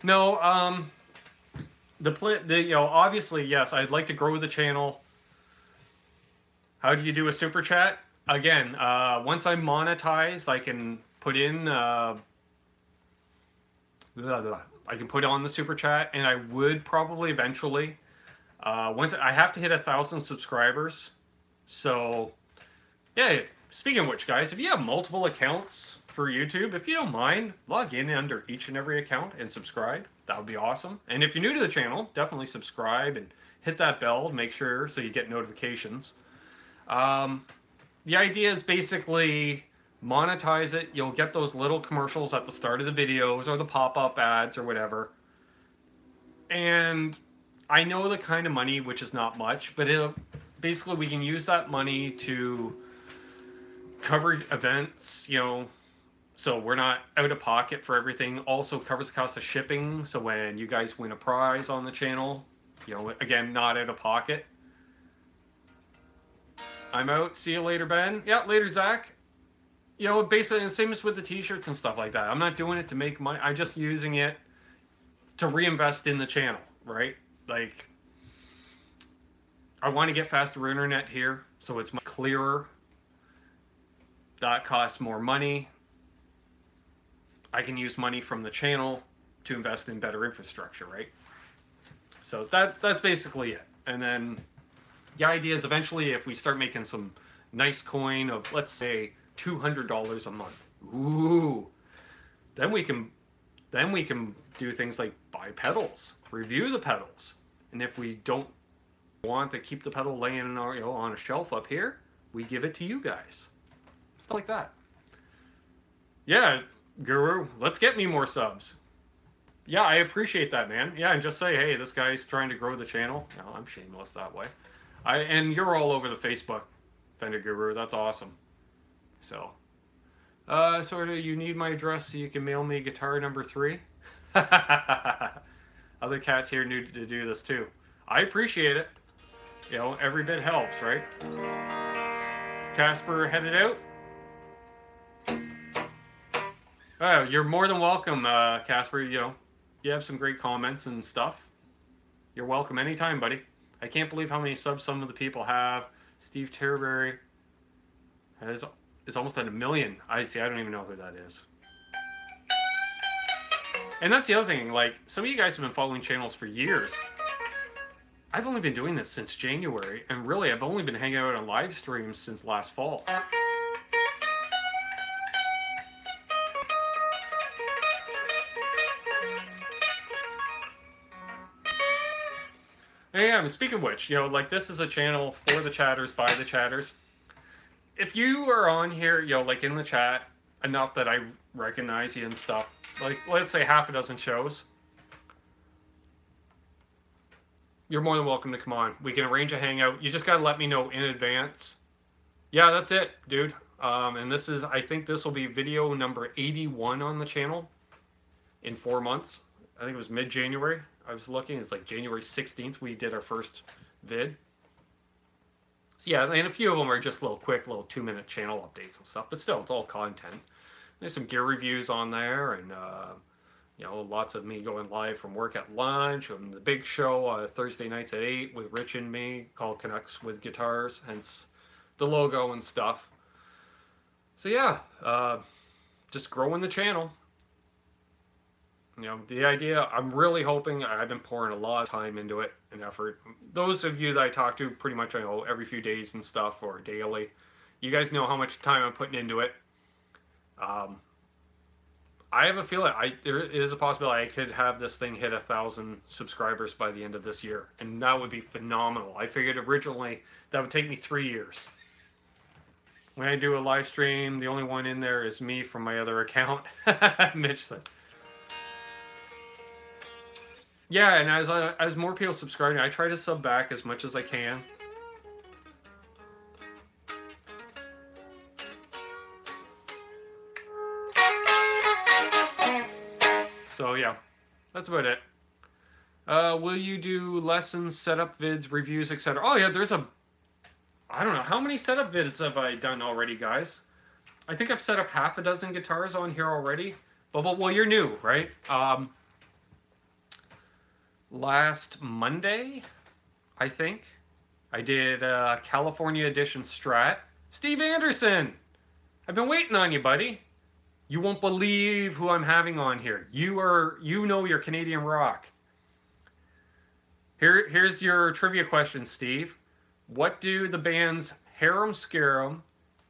No, you know, obviously, yes, I'd like to grow the channel. How do you do a super chat? Again, once I'm monetized, I can put in, I can put on the super chat, and I would probably eventually, once I have to hit 1,000 subscribers. So, yeah, speaking of which, guys, if you have multiple accounts for YouTube, if you don't mind, log in under each and every account and subscribe. That would be awesome. And if you're new to the channel, definitely subscribe and hit that bell to make sure so you get notifications. The idea is basically monetize it. You'll get those little commercials at the start of the videos or the pop-up ads or whatever. And I know the kind of money, which is not much, but basically we can use that money to cover events, you know, so we're not out of pocket for everything. Also covers the cost of shipping, so when you guys win a prize on the channel, you know, again, not out of pocket. I'm out. See you later, Ben. Yeah, later, Zach. You know, basically, and same as with the t-shirts and stuff like that. I'm not doing it to make money. I'm just using it to reinvest in the channel, right? Like, I want to get faster internet here, so it's much clearer. That costs more money. I can use money from the channel to invest in better infrastructure, right? So that's basically it. And then the idea is eventually if we start making some nice coin of, let's say, $200 a month, ooh, then we can do things like buy pedals, review the pedals, and if we don't want to keep the pedal laying in our, you know, on a shelf up here, we give it to you guys, stuff like that. Yeah, Guru, let's get me more subs. Yeah, I appreciate that, man. Yeah, and just say, hey, this guy's trying to grow the channel. No, I'm shameless that way. And you're all over the Facebook, Fender Guru. That's awesome. So, sort of, you need my address so you can mail me guitar number 3. Other cats here need to do this too. I appreciate it. You know, every bit helps, right? Is Casper headed out? Oh, you're more than welcome, Casper. You know, you have some great comments and stuff. You're welcome anytime, buddy. I can't believe how many subs some of the people have. Steve Terberry is almost at 1 million. I see. I don't even know who that is. And that's the other thing. Like, some of you guys have been following channels for years. I've only been doing this since January, and really, I've only been hanging out on live streams since last fall. Yeah, speaking of which, you know, like, this is a channel for the chatters, by the chatters. If you are on here, you know, like, in the chat enough that I recognize you and stuff, like, let's say half a dozen shows, you're more than welcome to come on. We can arrange a hangout. You just gotta let me know in advance. Yeah, that's it, dude. And this is, I think this will be video number 81 on the channel in 4 months. I think it was mid-January. I was looking, it's like January 16th we did our first vid. So yeah, and a few of them are just little 2-minute channel updates and stuff, but still, it's all content. There's some gear reviews on there, and you know, lots of me going live from work at lunch, and the big show Thursday nights at 8 with Rich and me, called Canucks with Guitars, hence the logo and stuff. So yeah, just growing the channel. You know, the idea, I'm really hoping, I've been pouring a lot of time into it and effort. Those of you that I talk to pretty much, I know, every few days and stuff, or daily, you guys know how much time I'm putting into it. I have a feeling there is a possibility I could have this thing hit 1,000 subscribers by the end of this year, and that would be phenomenal. I figured originally that would take me 3 years. When I do a live stream, the only one in there is me from my other account. Mitch said. Yeah, and as more people subscribe, I try to sub back as much as I can. So yeah, that's about it. Will you do lessons, setup vids, reviews, etc.? Oh yeah, there's I don't know, how many setup vids have I done already, guys? I think I've set up half a dozen guitars on here already. But well, you're new, right? Last Monday, I think, I did California Edition Strat. Steve Anderson! I've been waiting on you, buddy. You won't believe who I'm having on here. You know your Canadian rock. Here's your trivia question, Steve. What do the bands Harum Scarum,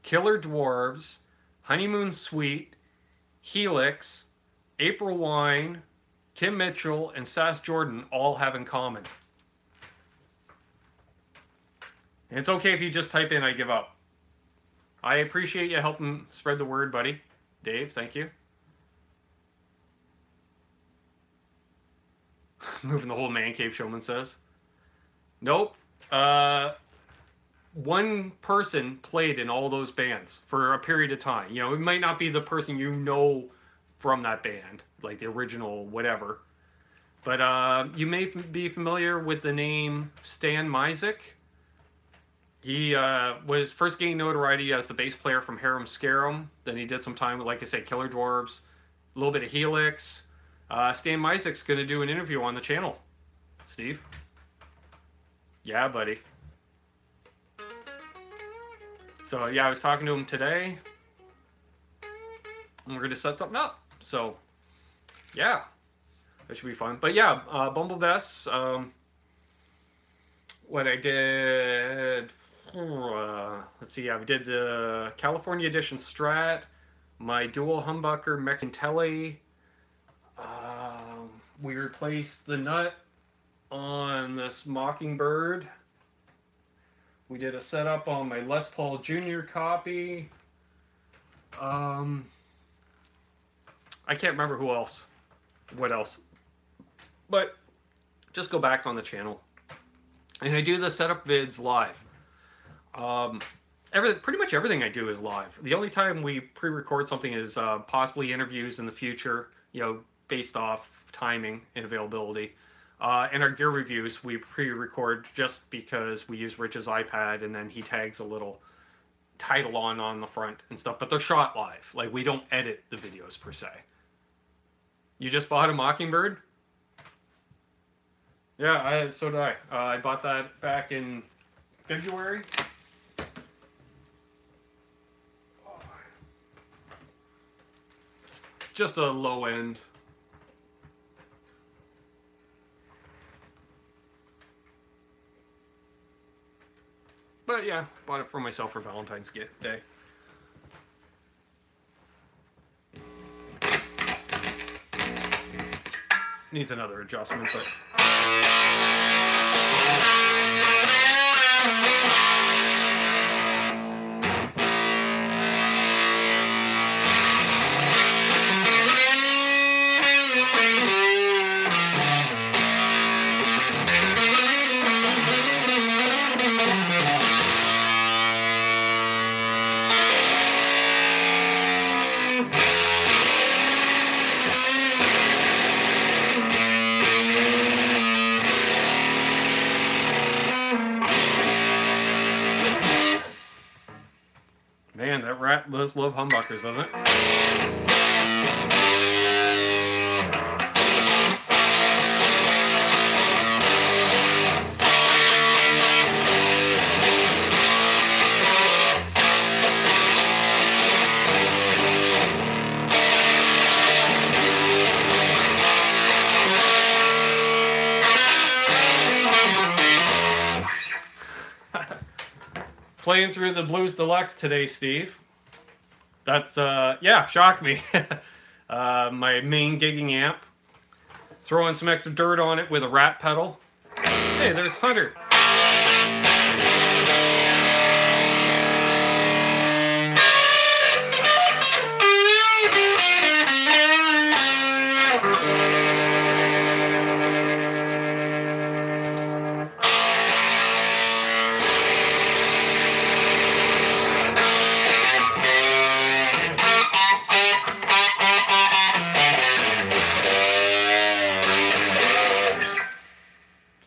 Killer Dwarves, Honeymoon Suite, Helix, April Wine, Kim Mitchell, and Sass Jordan all have in common? And it's okay if you just type in I give up. I appreciate you helping spread the word, buddy. Dave, thank you. Moving the whole man cave, Showman says. Nope. One person played in all those bands for a period of time. You know, it might not be the person you know from that band, like the original whatever. But you may be familiar with the name Stan Misick. He was first gaining notoriety as the bass player from Harum Scarum. Then he did some time with, like I said, Killer Dwarves, a little bit of Helix. Stan Misick's going to do an interview on the channel. Steve? Yeah, buddy. So, yeah, I was talking to him today. And we're going to set something up. So, yeah. That should be fun. But, yeah, Bumble Bess. What I did... let's see, yeah, we did the California Edition Strat, my dual humbucker Mexican Telly. We replaced the nut on this Mockingbird. We did a setup on my Les Paul Jr. copy. I can't remember who else, what else. But just go back on the channel. And I do the setup vids live. Pretty much everything I do is live. The only time we pre-record something is possibly interviews in the future, you know, based off timing and availability. And our gear reviews, we pre-record just because we use Rich's iPad, and then he tags a little title on the front and stuff. But they're shot live. Like, we don't edit the videos per se. You just bought a Mockingbird? Yeah, so did I. I bought that back in February. Just a low end. But yeah, bought it for myself for Valentine's Day. Needs another adjustment, but... rat does love humbuckers, doesn't it? Playing through the Blues Deluxe today, Steve. That's, yeah, shocked me. My main gigging amp. Throwing some extra dirt on it with a rat pedal. Hey, there's Hunter.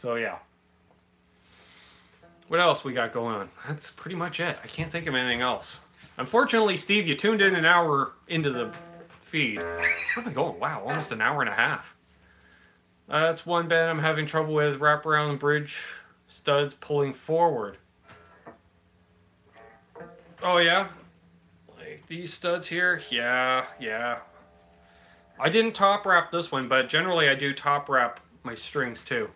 So yeah. What else we got going on? That's pretty much it. I can't think of anything else. Unfortunately, Steve, you tuned in an hour into the feed. Where am I going? Wow, almost an hour and a half. That's one band I'm having trouble with. Wrap around the bridge studs pulling forward. Oh yeah? Like these studs here? Yeah. I didn't top wrap this one, but generally I do top wrap my strings too.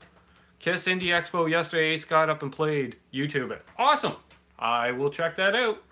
Kiss Indie Expo yesterday. Ace got up and played. YouTube it. Awesome. I will check that out.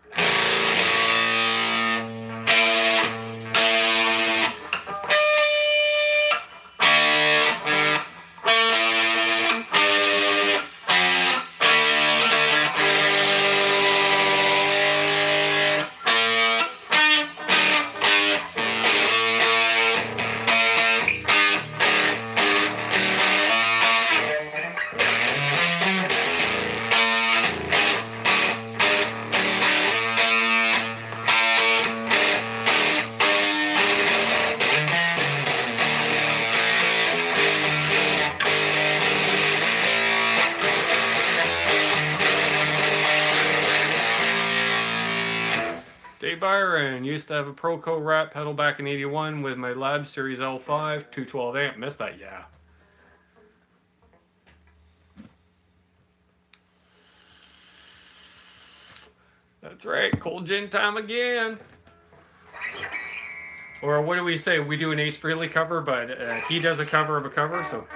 Byron used to have a Proco rat pedal back in '81 with my Lab Series L5 212 amp. Missed that, yeah. That's right, cold gin time again. Or what do we say? We do an Ace Frehley cover, but he does a cover of a cover, so.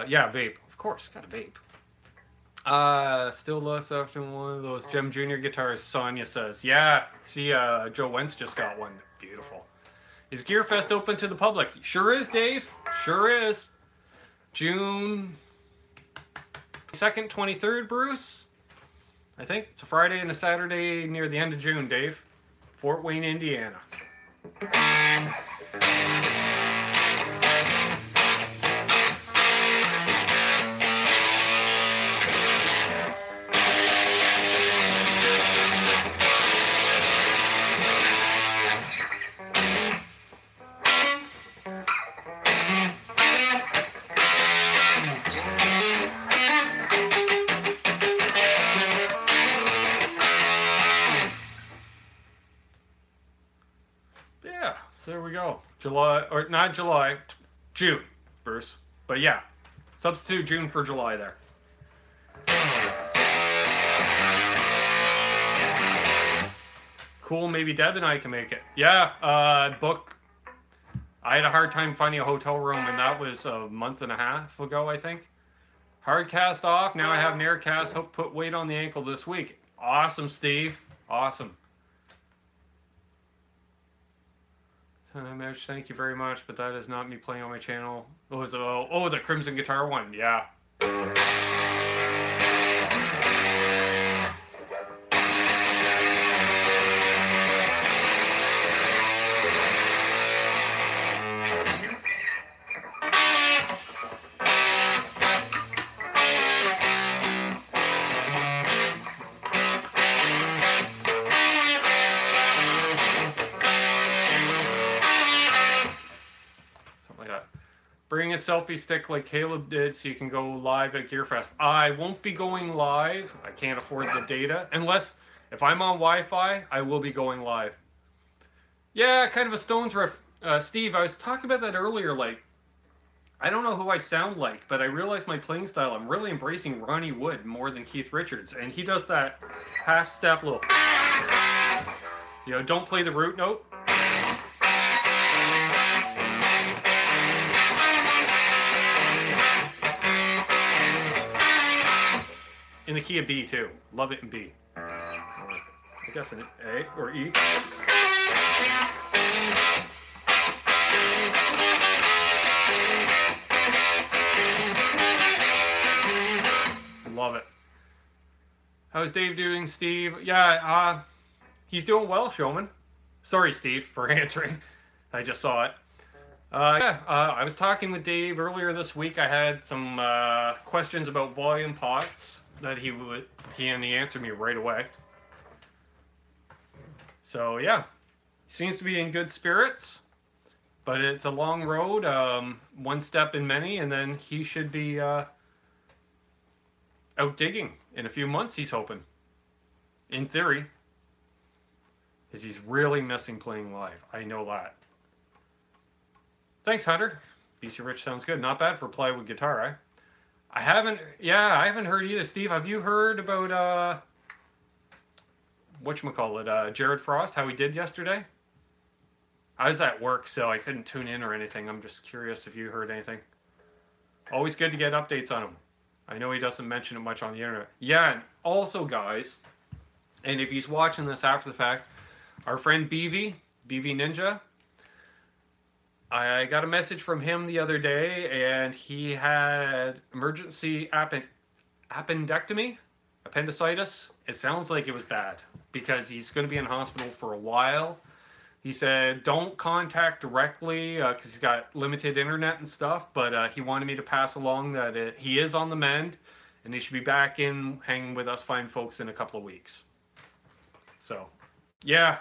Yeah, vape. Of course, got a vape. Still lost after one of those Gem Jr. guitars, Sonia says. Yeah, see, Joe Wentz just got one. Beautiful. Is Gearfest open to the public? Sure is, Dave. Sure is. June 2nd, 23rd, Bruce? I think it's a Friday and a Saturday near the end of June, Dave. Fort Wayne, Indiana. So there we go. July, or not July, June, Bruce. But yeah, substitute June for July there. Cool, maybe Deb and I can make it. Yeah, book. I had a hard time finding a hotel room, and that was a month and a half ago, I think. Hard cast off. Now I have an air cast. Hope put weight on the ankle this week. Awesome, Steve. Awesome. Mitch, thank you very much, but that is not me playing on my channel. Oh, the Crimson Guitar one, yeah. selfie stick like Caleb did so you can go live at GearFest. I won't be going live. I can't afford the data. Unless, if I'm on Wi-Fi, I will be going live. Yeah, kind of a Stones riff. Steve, I was talking about that earlier, like, I don't know who I sound like, but I realized my playing style, I'm really embracing Ronnie Wood more than Keith Richards. And he does that half-step little, you know, don't play the root note. In the key of B, too. Love it in B. I guess in A or E. Love it. How's Dave doing, Steve? Yeah, he's doing well, Showman. Sorry, Steve, for answering. I just saw it. I was talking with Dave earlier this week. I had some questions about volume pots that he answered me right away. So yeah, seems to be in good spirits, but it's a long road. One step in many, and then he should be out digging in a few months, he's hoping. In theory. Because he's really missing playing live. I know that. Thanks, Hunter. BC Rich sounds good. Not bad for plywood guitar, eh? I haven't heard either. Steve, have you heard about, whatchamacallit, Jared Frost, how he did yesterday? I was at work, so I couldn't tune in or anything. I'm just curious if you heard anything. Always good to get updates on him. I know he doesn't mention it much on the internet. Yeah, and also, guys, and if he's watching this after the fact, our friend BV Ninja, I got a message from him the other day, and he had emergency appendectomy, appendicitis. It sounds like it was bad, because he's going to be in hospital for a while. He said, don't contact directly because he's got limited internet and stuff, but he wanted me to pass along that he is on the mend and he should be back in hanging with us fine folks in a couple of weeks. So, yeah,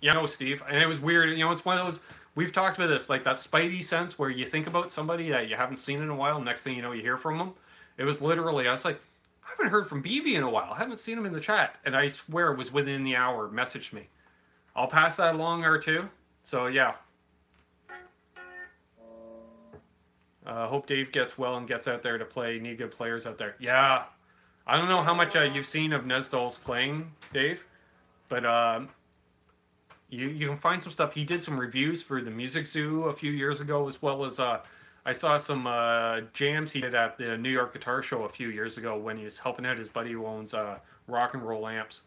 no, Steve. And it was weird. You know, it's one of those, we've talked about this, like that spidey sense where you think about somebody that you haven't seen in a while, next thing you know, you hear from them. It was literally, I was like, I haven't heard from BV in a while. I haven't seen him in the chat. And I swear it was within the hour, messaged me. I'll pass that along R2. So yeah. Hope Dave gets well and gets out there to play. Need good players out there. Yeah. I don't know how much you've seen of Nesdal's playing, Dave. But you can find some stuff. He did some reviews for the Music Zoo a few years ago, as well as I saw some jams he did at the New York Guitar Show a few years ago when he was helping out his buddy who owns rock and roll amps.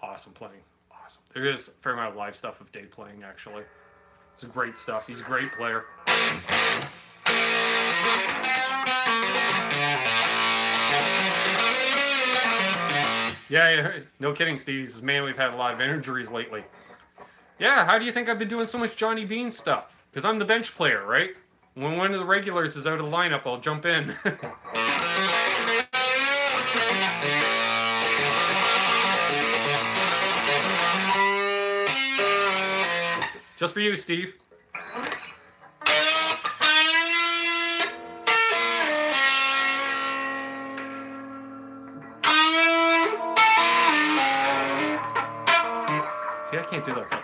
Awesome playing. Awesome. There is a fair amount of live stuff of Dave playing, actually. It's great stuff. He's a great player. Yeah, no kidding, Steve. He says, man, we've had a lot of injuries lately. Yeah, how do you think I've been doing so much Johnny Bean stuff? Because I'm the bench player, right? When one of the regulars is out of the lineup, I'll jump in. Just for you, Steve. See, I can't do that stuff.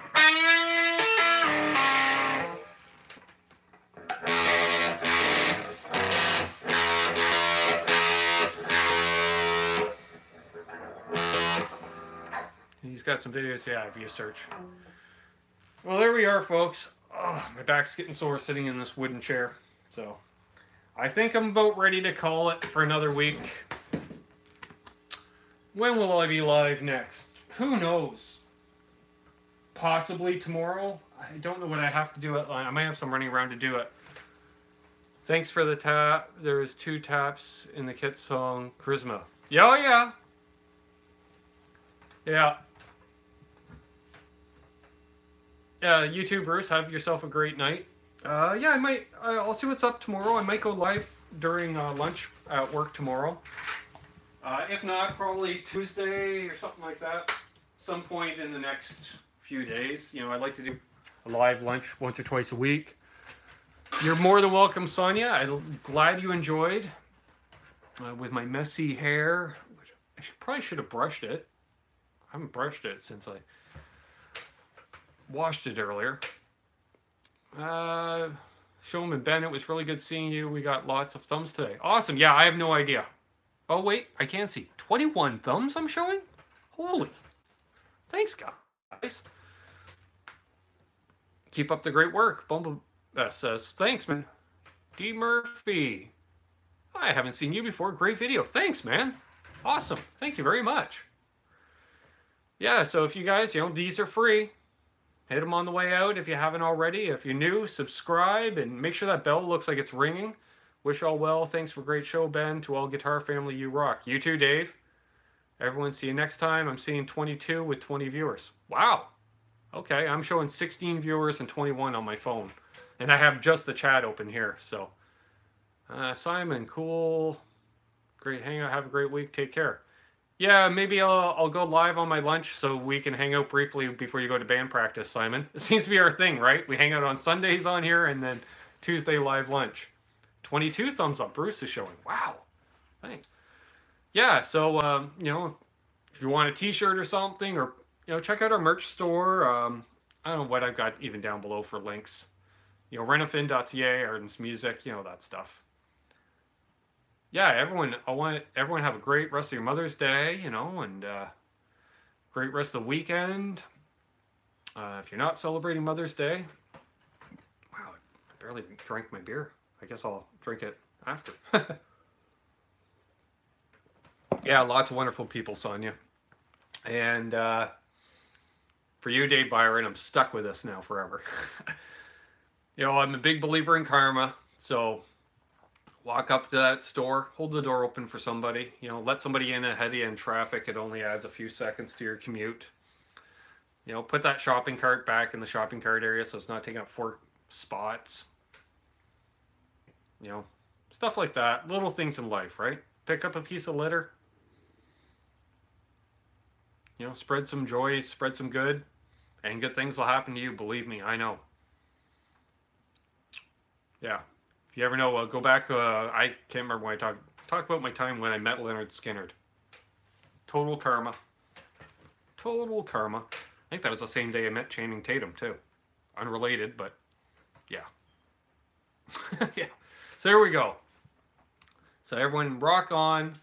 He's got some videos, yeah, if you search. Well, there we are, folks. Oh, my back's getting sore sitting in this wooden chair. So, I think I'm about ready to call it for another week. When will I be live next? Who knows? Possibly tomorrow. I don't know what I have to do. I might have some running around to do it. Thanks for the tap. There was 2 taps in the Kit song, Charisma. Yeah, oh yeah. Yeah. Yeah, you too, Bruce. Have yourself a great night. Yeah, I'll see what's up tomorrow. I might go live during lunch at work tomorrow. If not, probably Tuesday or something like that. Some point in the next few days. You know, I like to do a live lunch once or twice a week. You're more than welcome, Sonia. I'm glad you enjoyed with my messy hair. Probably should have brushed it. I haven't brushed it since I washed it earlier. Showman Ben, it was really good seeing you. We got lots of thumbs today. Awesome. Yeah, I have no idea. Oh, wait, I can't see. 21 thumbs I'm showing? Holy. Thanks, guys. Keep up the great work. Bumble says, thanks, man. D. Murphy. I haven't seen you before. Great video. Thanks, man. Awesome. Thank you very much. Yeah, so if you guys, these are free. Hit them on the way out if you haven't already. If you're new, subscribe and make sure that bell looks like it's ringing. Wish all well. Thanks for a great show, Ben. To all guitar family, you rock. You too, Dave. Everyone, see you next time. I'm seeing 22 with 20 viewers. Wow. Okay, I'm showing 16 viewers and 21 on my phone. And I have just the chat open here. So, Simon, cool. Great hangout. Have a great week. Take care. Yeah, maybe I'll go live on my lunch so we can hang out briefly before you go to band practice, Simon. It seems to be our thing, right? We hang out on Sundays on here and then Tuesday live lunch. 22 thumbs up. Bruce is showing. Wow. Thanks. Yeah, so, if you want a t-shirt or something, or, check out our merch store. I don't know what I've got even down below for links. Renofin.ca, Arden's Music, that stuff. Yeah, I want everyone to have a great rest of your Mother's Day, and great rest of the weekend. If you're not celebrating Mother's Day, wow, I barely drank my beer. I guess I'll drink it after. Yeah, lots of wonderful people, Sonia. And for you, Dave Byron, I'm stuck with this now forever. I'm a big believer in karma, so walk up to that store, hold the door open for somebody, let somebody in ahead of you in traffic. It only adds a few seconds to your commute. Put that shopping cart back in the shopping cart area so it's not taking up 4 spots. Stuff like that. Little things in life, right? Pick up a piece of litter. Spread some joy, spread some good, and good things will happen to you. Believe me, I know. Yeah. If you ever know, go back. I can't remember when I talk about my time when I met Leonard Skinner. Total karma. Total karma. I think that was the same day I met Channing Tatum too. Unrelated, but yeah. Yeah. So there we go. So everyone, rock on.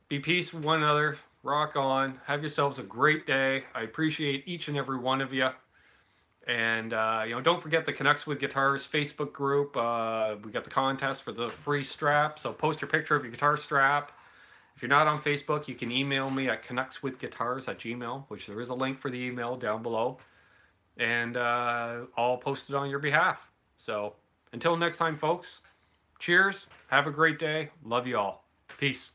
Be peace with one another. Rock on. Have yourselves a great day. I appreciate each and every one of you. And, don't forget the Canucks with Guitars Facebook group. We got the contest for the free strap. So post your picture of your guitar strap. If you're not on Facebook, you can email me at canuckswithguitars@gmail.com, which there is a link for the email down below. And I'll post it on your behalf. So until next time, folks, cheers. Have a great day. Love you all. Peace.